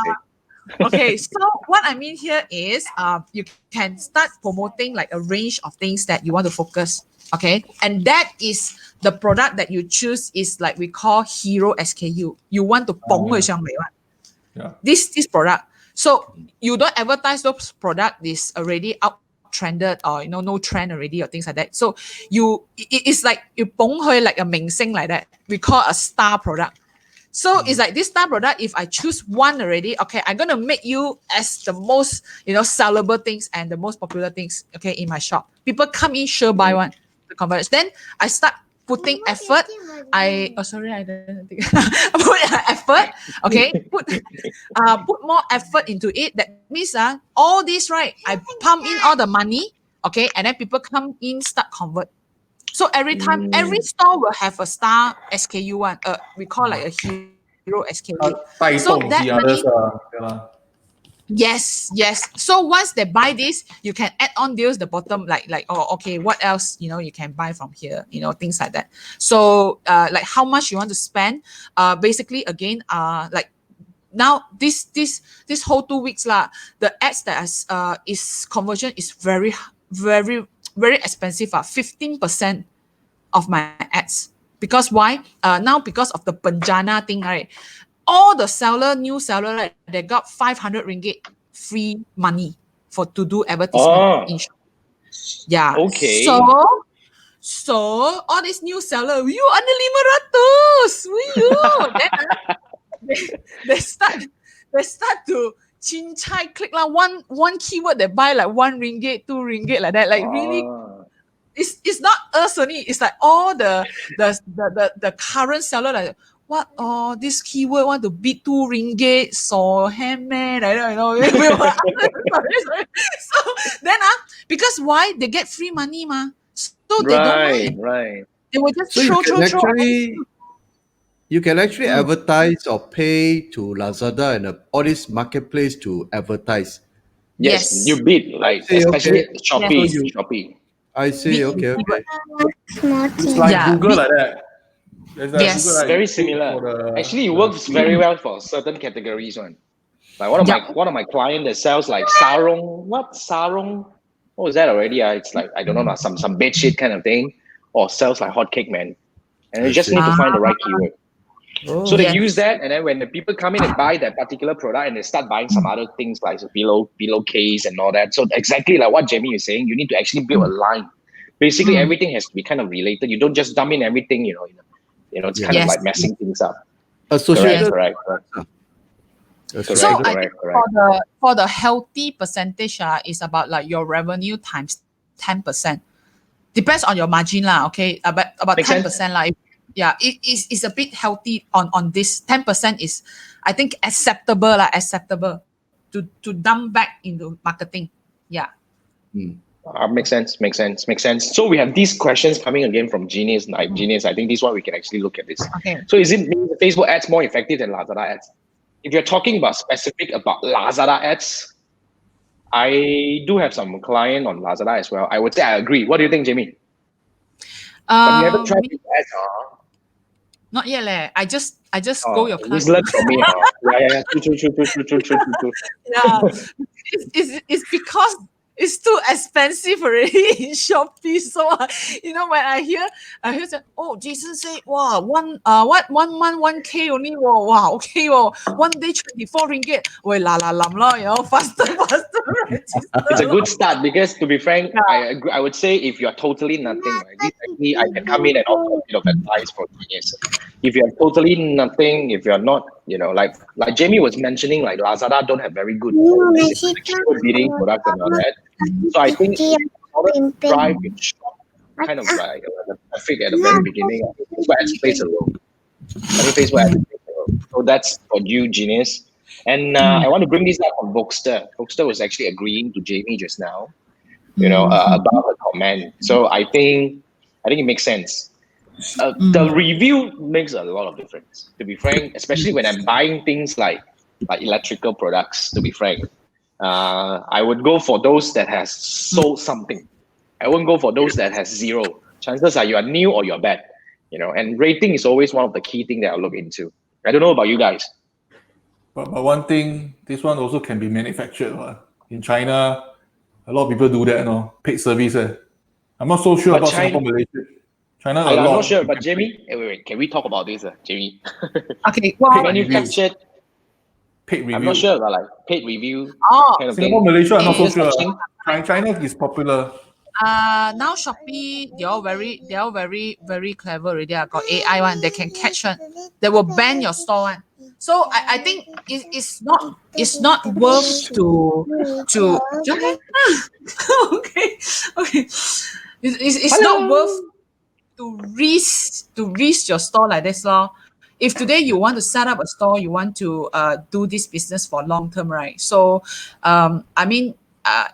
Okay, so what I mean here is you can start promoting like a range of things that you want to focus. Okay, and that is the product that you choose is like we call hero SKU. You want to Yeah. this product. So you don't advertise those product is already out trended or no trend already or things like that. So it's like you bong like a mingsing like that. We call a star product. So it's like this star product, if I choose one already, okay, I'm gonna make you as the most sellable things and the most popular things, okay, in my shop. People come in, sure buy one to convert. Then I start putting effort. I didn't think put effort, okay, put more effort into it. That means all this right, I pump in all the money, okay, and then people come in, start convert. So every time, every store will have a star SKU one. We call like a hero SKU. So that money, yes. So once they buy this, you can add on deals the bottom, like okay, what else you can buy from here, things like that. So like how much you want to spend. Basically again, like now this whole 2 weeks lah, the ads that is conversion is very expensive. 15% of my ads. Because why? Now because of the Benjana thing, right? All the new seller, right, they got 500 ringgit free money to do advertisement in Shopee. Yeah. Okay. So all these new seller, you under 500, then they start to chincai click lah. One keyword they buy like 1 ringgit, 2 ringgit like that. Like really. It's not us only. It's like all the current seller like what this keyword want to bid 2 ringgit so handmade. I don't know. Sorry. So then because why they get free money so they don't mind. Right. They will just So you can actually advertise or pay to Lazada and all this marketplace to advertise. Yes. You bid like especially Shopee. Yes. Shopee. I see. Okay. It's like Google like that. Yes. Google, like, very similar. Actually, it works very well for certain categories. Like one of my clients that sells like sarong. What sarong? What was that already? It's like I don't know, some bed sheet kind of thing, or sells like hotcake, man. And you just need to find the right keyword. So they use that, and then when the people come in and buy that particular product, and they start buying some other things like pillow case and all that. So exactly like what Jamie is saying, you need to actually build a line. Basically, everything has to be kind of related. You don't just dump in everything. It's kind of like messing things up. Associated. Correct. So I think for the healthy percentage is about like your revenue times 10%. Depends on your margin lah. Okay, about 10% lah. Yeah, it's a bit healthy on this. 10% is, I think, acceptable to dump back into marketing. Yeah. Makes sense. So we have these questions coming again from Genius. I think this one we can actually look at this. Okay. So is it Facebook ads more effective than Lazada ads? If you're talking about Lazada ads, I do have some client on Lazada as well. I would say I agree. What do you think, Jamie? But you haven't tried these ads, Not yet, leh. I just go your class. Just learn from me. Yeah. True. Yeah. It's because it's too expensive already in Shopee. So when I hear say, Jason say, wow, one month 1K only, wow, okay, 1 day 24 ringgit. Wait, faster. It's a good start because, to be frank, I would say if you're totally nothing, right? This actually I can come in and offer a bit of advice for Genius. If you're totally nothing, if you're not, like Jamie was mentioning, like Lazada don't have very good keyword bidding products and all that. So I think in order to drive your shop, kind of like the traffic at the very beginning. I think Facebook ads plays a role. I think Facebook ads plays a role. So that's for you, Genius. And I want to bring this up on Bookster. Bookster was actually agreeing to Jamie just now, about the comment. So I think it makes sense. The review makes a lot of difference, to be frank, especially when I'm buying things like electrical products, to be frank. I would go for those that has sold something. I won't go for those that has zero. Chances are you are new or you're bad, and rating is always one of the key things that I'll look into. I don't know about you guys. But one thing, this one also can be manufactured. In China, a lot of people do that, paid service. I'm not so sure But about China- Singapore, Malaysia. China, I'm a lot. not sure, but Jamie, wait, can we talk about this, Jamie? Okay, well, Paid Manufactured, Paid review. I'm not sure about like paid review kind of Singapore, thing. Malaysia, I'm not so Just sure. watching. China is popular. now Shopee, they are very, very clever already. I got AI one, they can catch one. They will ban your store one. So I think it's not worth to okay. It's not worth to risk your store like this, lor. If today you want to set up a store, you want to do this business for long term, right? So I mean,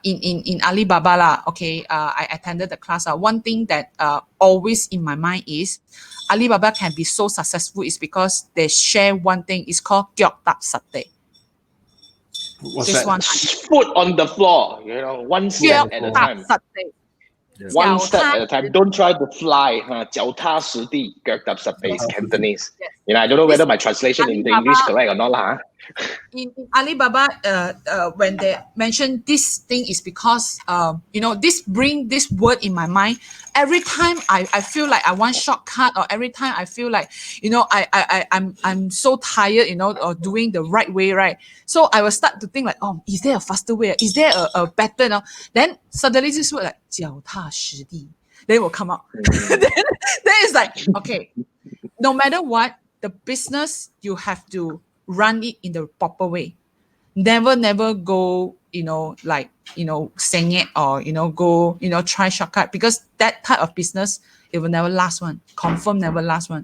in Alibaba lah, okay, I attended the class. One thing that always in my mind is Alibaba can be so successful is because they share one thing. It's called Gyok Tap Satay. What's This that? one. Foot on the floor, one step at a time. Satay. One step at a time. Don't try to fly. 腳踏實地, 腳踏實地 is Cantonese. Yes. I don't know whether my translation into Alibaba- English correct or not lah. In Alibaba, when they mention this thing is because this bring this word in my mind. Every time I feel like I want shortcut, or every time I feel like I'm so tired, or doing the right way, right? So I will start to think like, is there a faster way? Is there a better? Then suddenly this word like 脚踏实地, then will come out. then it's like, okay, no matter what, the business you have to run it in the proper way. Never go, sing it or, go, try shortcut, because that type of business, it will never last one. Confirm never last one.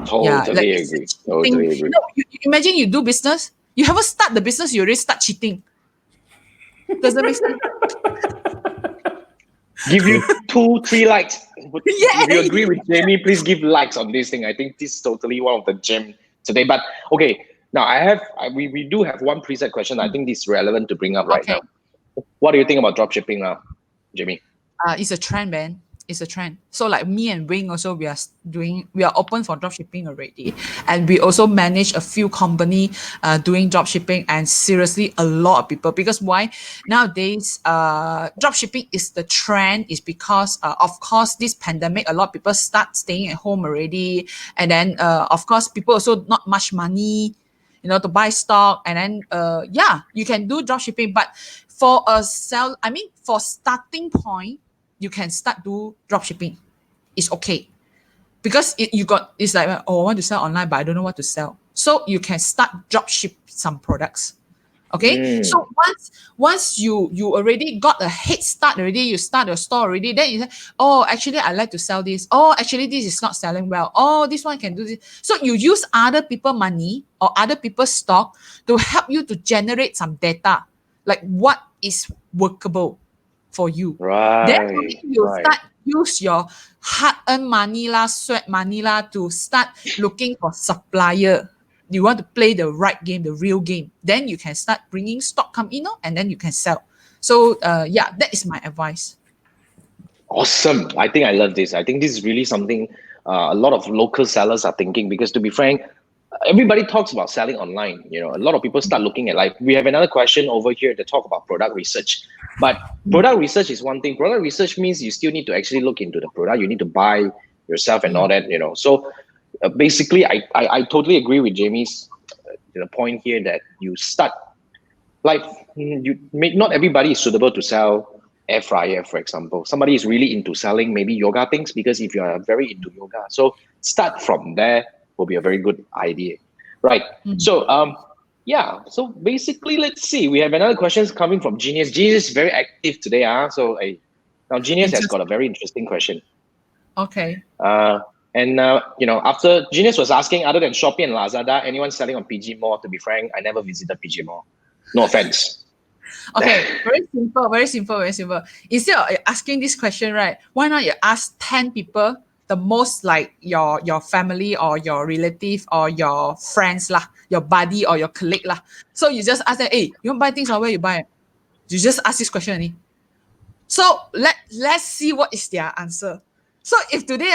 Totally agree. Totally agree. You imagine you do business, you haven't start the business, you already start cheating. Does that make sense? Give you 2-3 likes. If you agree with Jamie, please give likes on this thing. I think this is totally one of the gem today. But okay, now we do have one preset question. I think this is relevant to bring up right now. What do you think about dropshipping now, Jamie? It's a trend, man. It's a trend. So like me and Wing also, we are open for dropshipping already, and we also manage a few company doing dropshipping, and seriously a lot of people. Because why nowadays dropshipping is the trend is because of course this pandemic, a lot of people start staying at home already, and then of course people also not much money, to buy stock, and then you can do dropshipping, but for for starting point, you can start do dropshipping. It's okay. Because it's like, I want to sell online, but I don't know what to sell. So you can start dropship some products. Okay. So once you already got a head start already, you start your store already, then you say, actually I like to sell this. Actually this is not selling well. This one can do this. So you use other people's money or other people's stock to help you to generate some data, like what is workable for you. Right. Then you start use your hard-earned money lah, sweat money lah, to start looking for supplier. You want to play the right game, the real game. Then you can start bringing stock come in, and then you can sell. So that is my advice. Awesome. I think I love this. I think this is really something a lot of local sellers are thinking, because to be frank, everybody talks about selling online. A lot of people start looking at, like, we have another question over here to talk about product research. But product research is one thing. Product research means you still need to actually look into the product. You need to buy yourself and all that, So basically, I totally agree with Jamie's point here that you start, like, not everybody is suitable to sell air fryer, for example. Somebody is really into selling maybe yoga things, because if you are very into yoga, so start from there will be a very good idea, right? So so basically, let's see, we have another question coming from Genius. Genius is very active today, so now Genius has got a very interesting question. Okay. After Genius was asking, other than Shopee and Lazada, anyone selling on PG Mall? To be frank, I never visited PG Mall. No offense. Okay, very simple, very simple, very simple. Instead of asking this question, right, why not you ask 10 people, the most like your family or your relative or your friends lah, your buddy or your colleague lah. So you just ask them, hey, you want to buy things or where you buy? You just ask this question only. So let's see what is their answer. So if today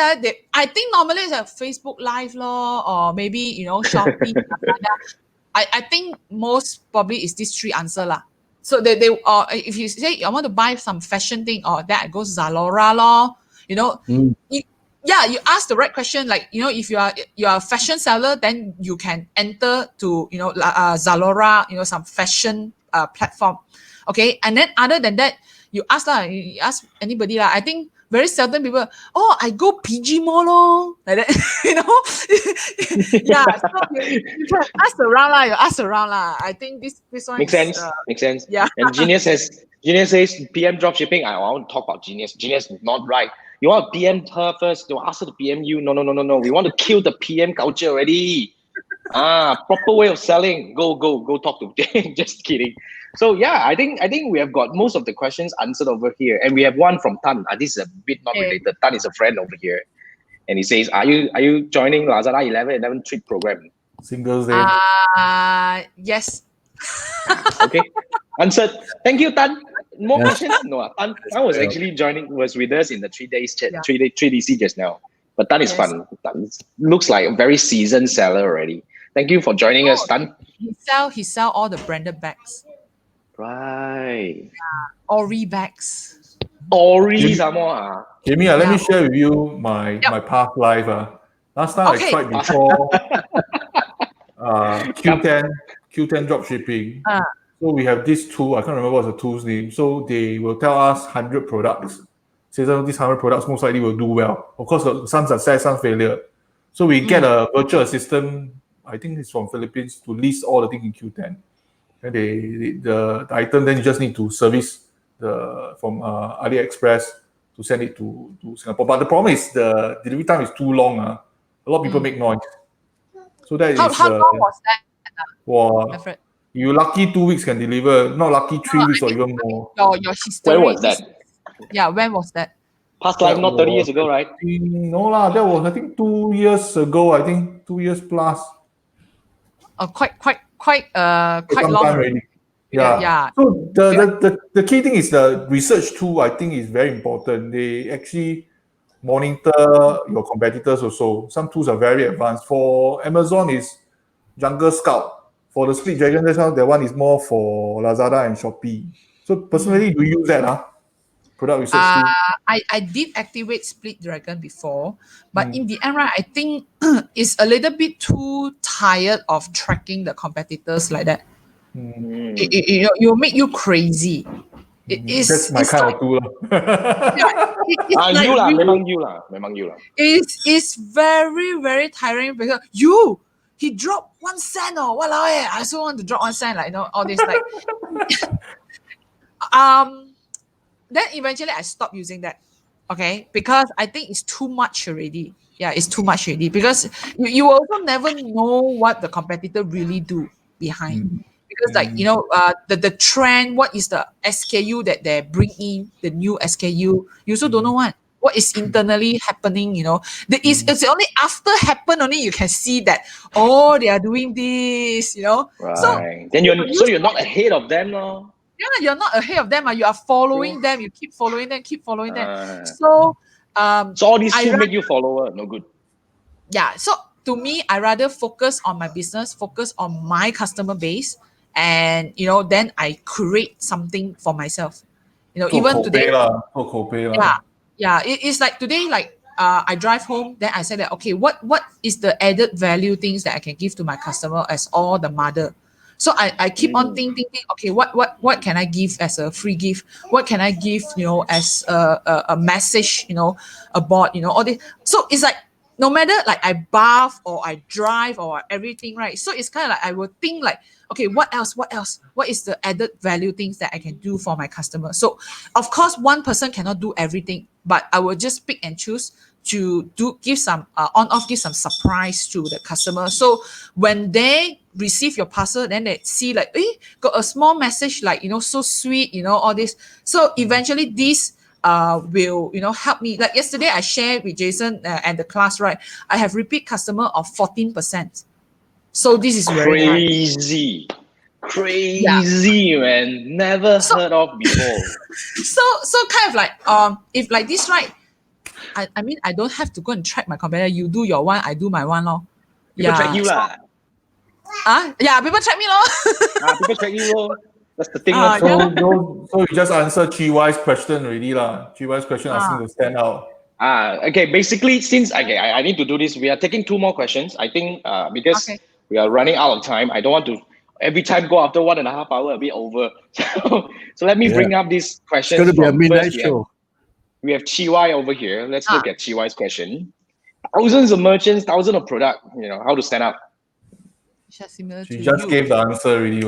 I think normally it's a Facebook Live law or maybe Shopee, Lazada. I think most probably is these three answer lah. So they if you say I want to buy some fashion thing or that goes Zalora law, you ask the right question. Like if you are a fashion seller, then you can enter to Zalora, some fashion platform. Okay, and then other than that, you ask anybody lah. I think very seldom people. Oh, I go PG Mall lor, like that. Yeah. So you can ask around lah. You ask around lah. I think this one makes is, sense. Makes sense. Yeah. And Genius says PM dropshipping. I want to talk about Genius. Genius is not right. You want to PM her first. You ask her to PM you. No. We want to kill the PM culture already. Proper way of selling. Go talk to them. Just kidding. So yeah, I think we have got most of the questions answered over here, and we have one from Tan. This is a bit not related. Tan is a friend over here, and he says, "Are you joining Lazada 11 trip program?" Singles Day. Yes. Okay, answered. Thank you, Tan. More questions? No, Tan was actually was with us in the 3 days chat, 3DC just now. But Tan is fun. Tan looks like a very seasoned seller already. Thank you for joining us, Tan. He sell all the branded bags. Right. Ori bags. Ori some more. Jamie, let me share with you my past life. Last time I tried before Q10 drop shipping. So we have this tool. I can't remember what's the tool's name. So they will tell us 100 products. Say that these 100 products most likely will do well. Of course, some success, some failure. So we get a virtual assistant. I think it's from Philippines to list all the things in Q10. And the item, then you just need to service from AliExpress to send it to Singapore. But the problem is the delivery time is too long. A lot of people make noise. So that how long was that? Wow. You lucky 2 weeks can deliver, not lucky 3 weeks or even more. Your history. When was that? Yeah, when was that? Past life, not 30 years ago, right? No lah, that was I think 2 years ago. I think 2 years plus. Quite long already. Yeah. So the key thing is the research tool. I think is very important. They actually monitor your competitors also. Some tools are very advanced. For Amazon is Jungle Scout. For the Split Dragon, that one is more for Lazada and Shopee. So personally, do you use that? Product research tool? I did activate Split Dragon before, but in the end, right, I think it's a little bit too tired of tracking the competitors like that. It will make you crazy. That's my kind of tool. Memang you lah. It's very, very tiring because he dropped 1 cent or walao I also want to drop 1 cent, like all this like then eventually I stopped using that. Okay, because I think it's too much already. Yeah, it's too much already because you also never know what the competitor really do behind. Because the trend, what is the SKU that they bring in, the new SKU, you also don't know what is internally happening, it's only after happen only you can see that, they are doing this, Right. So then you're not ahead of them, no? Yeah, you're not ahead of them. You are following them. You keep following them, So all these tools make you follower, no good. Yeah. So to me, I rather focus on my business, focus on my customer base, and then I create something for myself. Even today. Yeah. It's like today, like I drive home, then I said that okay, what is the added value things that I can give to my customer as all the mother. So I keep on thinking, okay, what can I give as a free gift? What can I give, as a message, about, all this. So it's like, no matter like I bath or I drive or everything, right? So it's kind of like, I would think like, okay, what else? What is the added value things that I can do for my customer? So of course, one person cannot do everything, but I will just pick and choose to give some on-off, give some surprise to the customer. So when they receive your parcel, then they see like, got a small message like, so sweet, all this. So eventually this will, help me. Like yesterday I shared with Jason and the class, right? I have repeat customer of 14%. So this is very high. Crazy, man. Never heard of before. So kind of like, if like this, right? I mean, I don't have to go and track my competitor. You do your one, I do my one, lor. People track you, lah. Yeah, people track me, lor. People track you, lor. That's the thing. So you just answered Chi-Y's question already, lah. Chi-Y's question asking to stand out. Okay. Basically, since I need to do this, we are taking 2 more questions. I think because we are running out of time, I don't want to every time go after 1.5 hours, a bit over. So let me bring up these questions. It's going to be a midnight show. We have Chi-Y over here. Let's look at Chi-Y's question. Thousands of merchants, thousands of product. How to stand up. She just gave the answer already.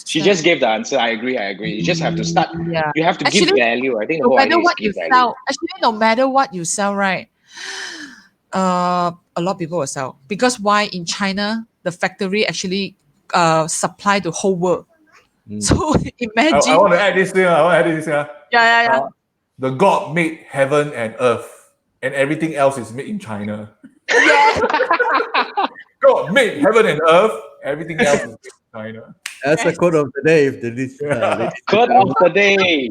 She just gave the answer. I agree. You just have to start. Yeah. You have to give value. I think the whole idea is give value. Actually, no matter what you sell, right? A lot of people will sell. Because why? In China, the factory actually supply the whole world. So imagine. I want to add this thing. Yeah. The God made heaven and earth, and everything else is made in China. Yeah. God made heaven and earth, everything else is made in China. That's the quote of the day. Quote of the day.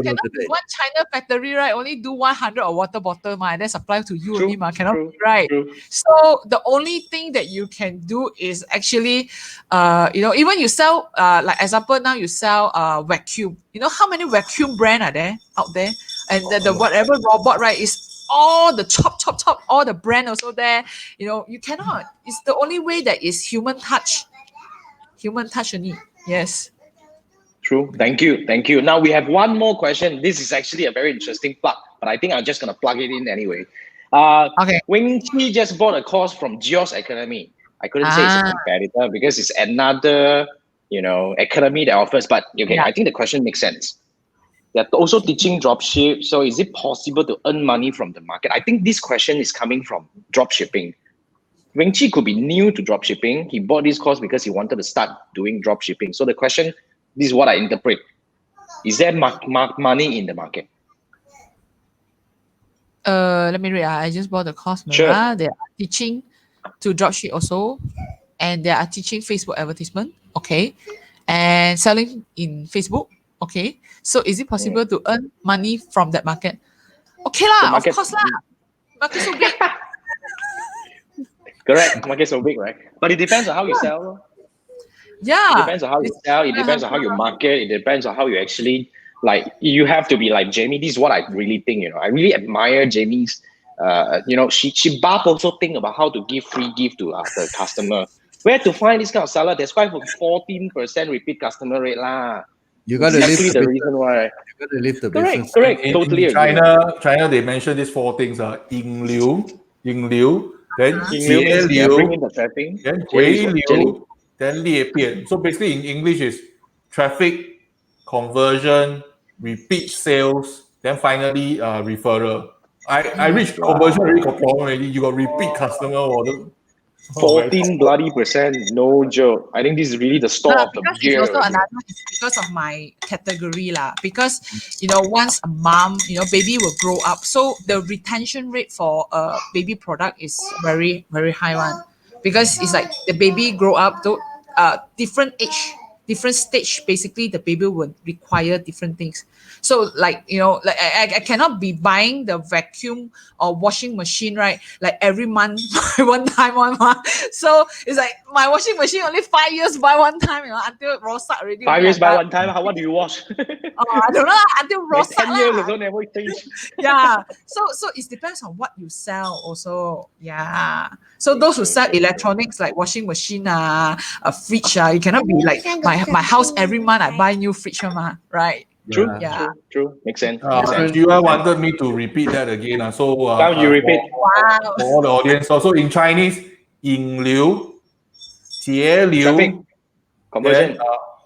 Cannot be one China factory, right? Only do 100 of water bottle, and then supply to you only, Cannot be, right? True. So the only thing that you can do is actually, even you sell, like example, now you sell vacuum. How many vacuum brand are there out there? And the whatever robot, right, is all the chop, all the brand also there. You cannot. It's the only way that is human touch. Human touch only. Yes. True. Thank you. Now we have one more question. This is actually a very interesting plug, but I think I'm just gonna plug it in anyway. Okay. Wing Chi just bought a course from Geo's Academy. I couldn't say it's a competitor because it's another, academy that offers. But okay, I think the question makes sense. They're also teaching dropship. So is it possible to earn money from the market? I think this question is coming from dropshipping. Wing Chi could be new to dropshipping. He bought this course because he wanted to start doing dropshipping. So the question, this is what I interpret. Is there money in the market? Let me read. I just bought the course. Sure. They are teaching to dropship also. And they are teaching Facebook advertisement. Okay. And selling in Facebook. Okay. So is it possible to earn money from that market? Okay lah, of course lah. Market so big. Correct. Market so big, right? But it depends on how you sell. Yeah. It depends on how you sell. It depends on how you market. It depends on how you actually, you have to be like Jamie. This is what I really think, I really admire Jamie's, she also think about how to give free gift to the customer. Where to find this kind of seller? There's quite 14% repeat customer rate lah. You got to live the reason why. You got to live the business. Correct. Totally. In China, they mentioned these 4 things: Ying Liu, then Jie Liu, then Hui Liu, then Lie Bian. So basically, in English, is traffic, conversion, repeat sales, then finally referral. I reached conversion already got problem already. You got repeat customer order. 14% no joke. I think this is really the store of the year. Also another because of my category lah. Because once a mom, baby will grow up, so the retention rate for a baby product is very, very high one. Because it's like the baby grow up, different age, different stage. Basically, the baby will require different things. So I cannot be buying the vacuum or washing machine, right? Like every month, one month. So it's like my washing machine only 5 years buy one time, until it rolls out already. 5 years buy one time. What do you wash? I don't know, until rolls out. 10 years ago, never change. Yeah. So it depends on what you sell also. Yeah. So those who sell electronics like washing machine, a fridge, you cannot be like my house every month I buy new fridge, right? True. Makes sense. You wanted me to repeat that again. So now you repeat. For all the audience. So in Chinese, Ying Liu, Jie Liu, conversion,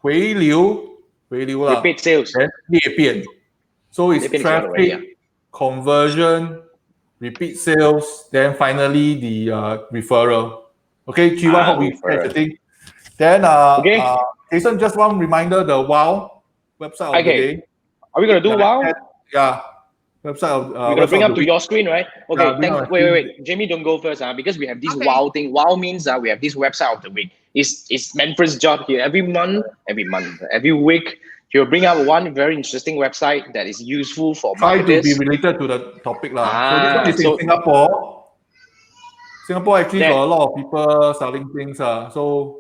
Hui Liu, repeat sales, then Lie Bian. So it's traffic, conversion, repeat sales, then finally the referral. Okay, GY, hope we catch the thing. Then Okay. Jason, just one reminder, the WOW website of the Okay. day. Are we gonna do wow? Yeah. Website of We're gonna bring up to your screen, right? Okay. Wait. Jamie, don't go first, because we have this wow thing. Wow means we have this website of the week. It's Manfred's job here. Every week, he'll bring up one very interesting website that is useful for try marketers. to be related to the topic. So this one is in Singapore. Singapore actually got a lot of people selling things. So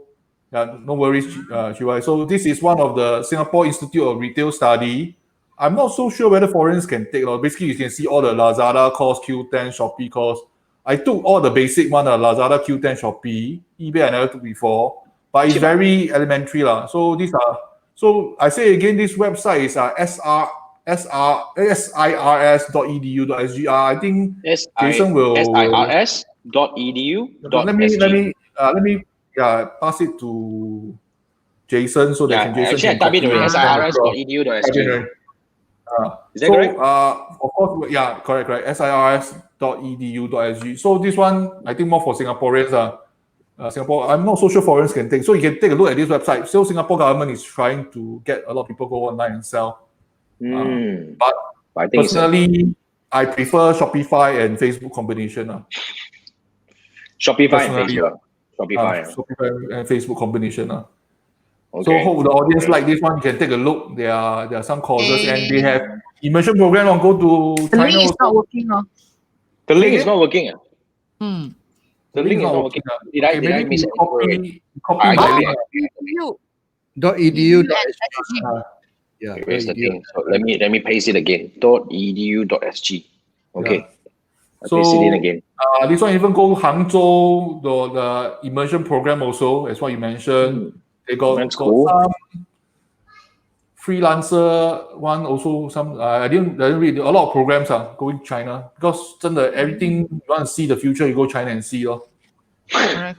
no worries, Chiwai. So this is one of the Singapore Institute of Retail Study. I'm not so sure whether foreigners can take. Basically, you can see all the Lazada course, Q10, Shopee course. I took all the basic one, Lazada, Q10, Shopee. eBay I never took before, but it's very elementary. So these are, so I say again, this website is sirs.edu.sg. I think Jason will sirs.edu.sg. let me pass it to Jason so that Jason can type it copy already. sirs.edu.sg. Is that correct? Of course, correct. sirs.edu.sg. So this one, I think more for Singaporeans. Singapore, I'm not so sure foreigners can take. So you can take a look at this website. So Singapore government is trying to get a lot of people go online and sell. But I think personally, I prefer Shopify and Facebook combination. Shopify and Facebook. Shopify and Facebook combination. So hope the audience like this one. You can take a look. There are some courses and they have immersion program on go to the China. Link is not working. The link is not working. The link is not working. Did I miss it? Copy my link. .edu.sg. Where's the thing? So let me paste it again. .edu.sg. Okay. So paste it in again. This one even go Hangzhou, the immersion program also, as what you mentioned. They got some freelancer one also. Some I didn't read a lot of programs going China because everything you want to see the future, you go China and see.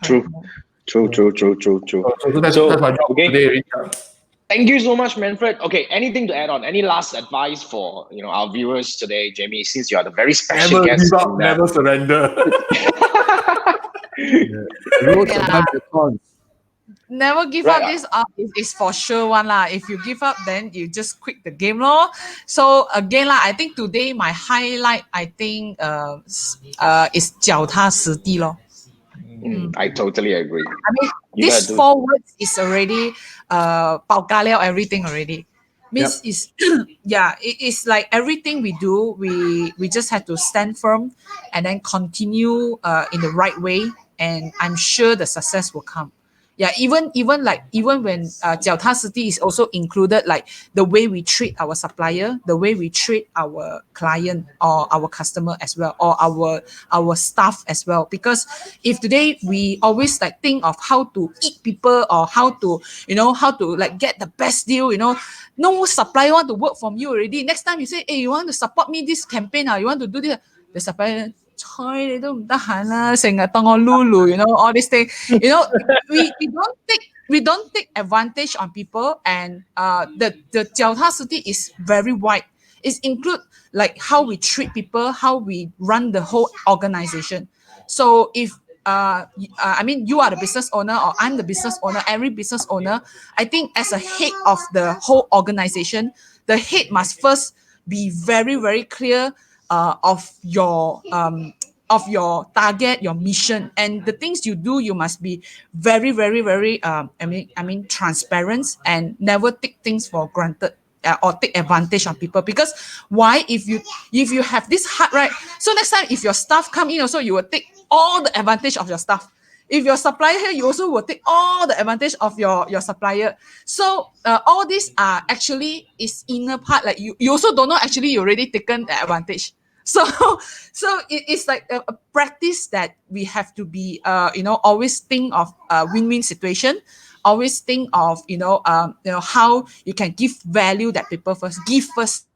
True. So that's my job today. Thank you so much, Manfred. Okay, anything to add on? Any last advice for our viewers today, Jamie? Since you are the very special guest. Never give up, never surrender. Never give up. This is for sure one lah. If you give up, then you just quit the game lor. So again lah, I think today my highlight I think is 脚踏实地 lor. I totally agree. I mean, these 4 words is already 包咖了 everything already. Means is it is like everything we do, we just have to stand firm and then continue in the right way, and I'm sure the success will come. Yeah, even when 脚踏实地 is also included, like the way we treat our supplier, the way we treat our client or our customer as well, or our staff as well. Because if today we always like think of how to eat people or how to like get the best deal, no supplier want to work from you already. Next time you say, hey, you want to support me this campaign, you want to do this, the supplier, all these things. We don't take advantage on people, and the 脚踏实地 is very wide. It include like how we treat people, how we run the whole organization. So if I mean, you are the business owner or I'm the business owner, every business owner, I think as a head of the whole organization, the head must first be very, very clear of your target, your mission, and the things you do. You must be very, very, very transparent and never take things for granted or take advantage of people. Because why? If you have this heart, right? So next time if your staff come in, also you will take all the advantage of your staff. If your supplier here, you also will take all the advantage of your supplier. So all these are actually is inner part. Like you also don't know actually you already taken the advantage. So it's like a practice that we have to be, always think of a win-win situation. Always think of, how you can give value that people first give first.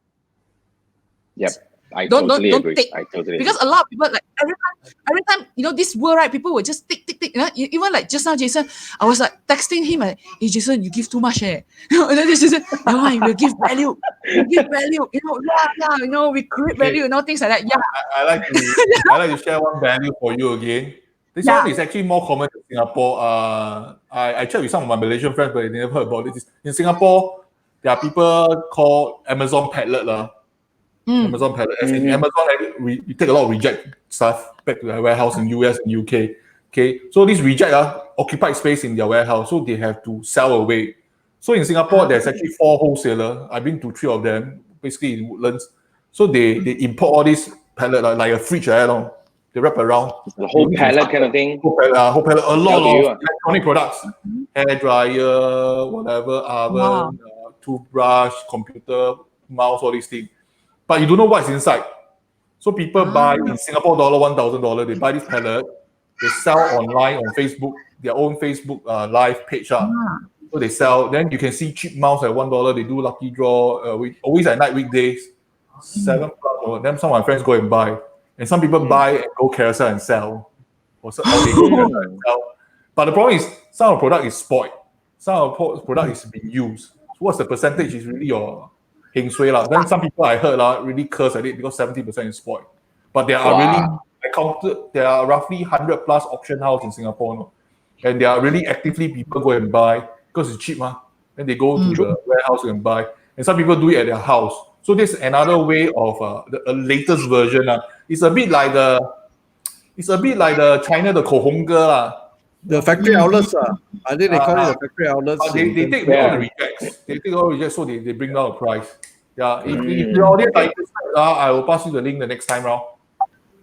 Yep. I Don't agree. take, I totally because agree. a lot of people, like, every time this word, right, people will just tick. Even like just now, Jason, I was like texting him like, hey Jason, you give too much, and then Jason, never mind, we'll give value. We create Okay. value, things like that. Yeah. I like to share one value for you again. This Yeah. one is actually more common in Singapore. I checked with some of my Malaysian friends, but they never heard about it. In Singapore, there are people called Amazon Padlet lah. Amazon Padlet. As in Amazon, we take a lot of reject stuff back to their warehouse in US and UK. Okay, so this reject occupied space in their warehouse, so they have to sell away. So in Singapore, there's actually 4 wholesalers. I've been to 3 of them, basically in Woodlands. So they import all these pallet like a fridge, they wrap around. The whole pallet kind of thing. Whole pallet, a lot to you, of electronic products, hair dryer, whatever, oven, toothbrush, computer, mouse, all these things. But you don't know what's inside. So people buy in Singapore dollar, $1,000. They buy this pallet. They sell online on Facebook, their own Facebook live page. So they sell. Then you can see cheap mouse at $1. They do lucky draw. Always at night, weekdays, 7 o'clock. Then some of my friends go and buy, and some people buy and go carousel and sell, or they go carousel and sell. But the problem is some of the product is spoiled. Some of the product is being used. So what's the percentage is really your heng sui lah. Then some people I heard really curse at it because 70% is spoiled. But there are there are roughly 100 plus auction house in Singapore, no? And there are really actively people go and buy because it's cheap, Then they go to the warehouse and buy. And some people do it at their house. So this is another way of the latest version. It's a bit like the China, the Kohonga. The factory outlets, I think they call it the factory outlets. They take all the rejects. They take all the rejects, so they bring down the price. Yeah, if the audience like this, I will pass you the link the next time round.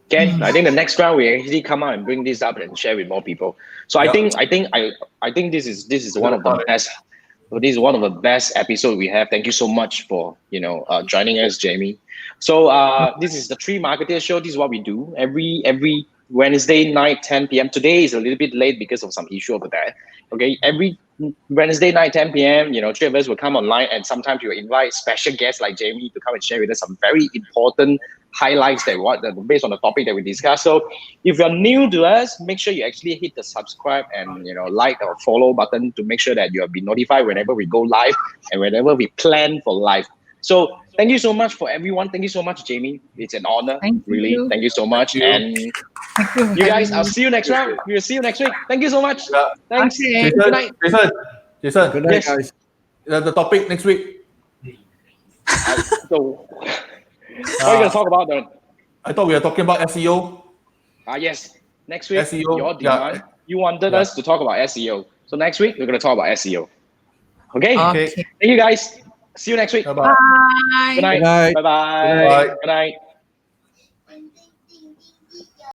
Ken, I think the next round we actually come out and bring this up and share with more people. So I think this is one of the best. This is one of the best episodes we have. Thank you so much for joining us, Jamie. So this is the 3 Marketeers show. This is what we do every Wednesday night, 10 p.m. Today is a little bit late because of some issue over there. Okay, every Wednesday night, 10 p.m. 3 of us will come online, and sometimes we will invite special guests like Jamie to come and share with us some very important highlights based on the topic that we discussed. So if you're new to us, make sure you actually hit the subscribe and like or follow button to make sure that you'll be notified whenever we go live and whenever we plan for live. So thank you so much for everyone. Thank you so much, Jamie. It's an honor. Thank you so much. And you guys, I'll see you next round. We'll see you next week. Thank you so much. Thanks. Jason, good night. Jason. Good night, guys. The topic next week. So what are you going to talk about then? I thought we were talking about SEO. Yes. Next week, SEO, your demand. You wanted us to talk about SEO. So next week, we're going to talk about SEO. Okay? Okay. Thank you, guys. See you next week. Bye-bye. Bye. Good night. Good night. Bye-bye. Bye. Good night.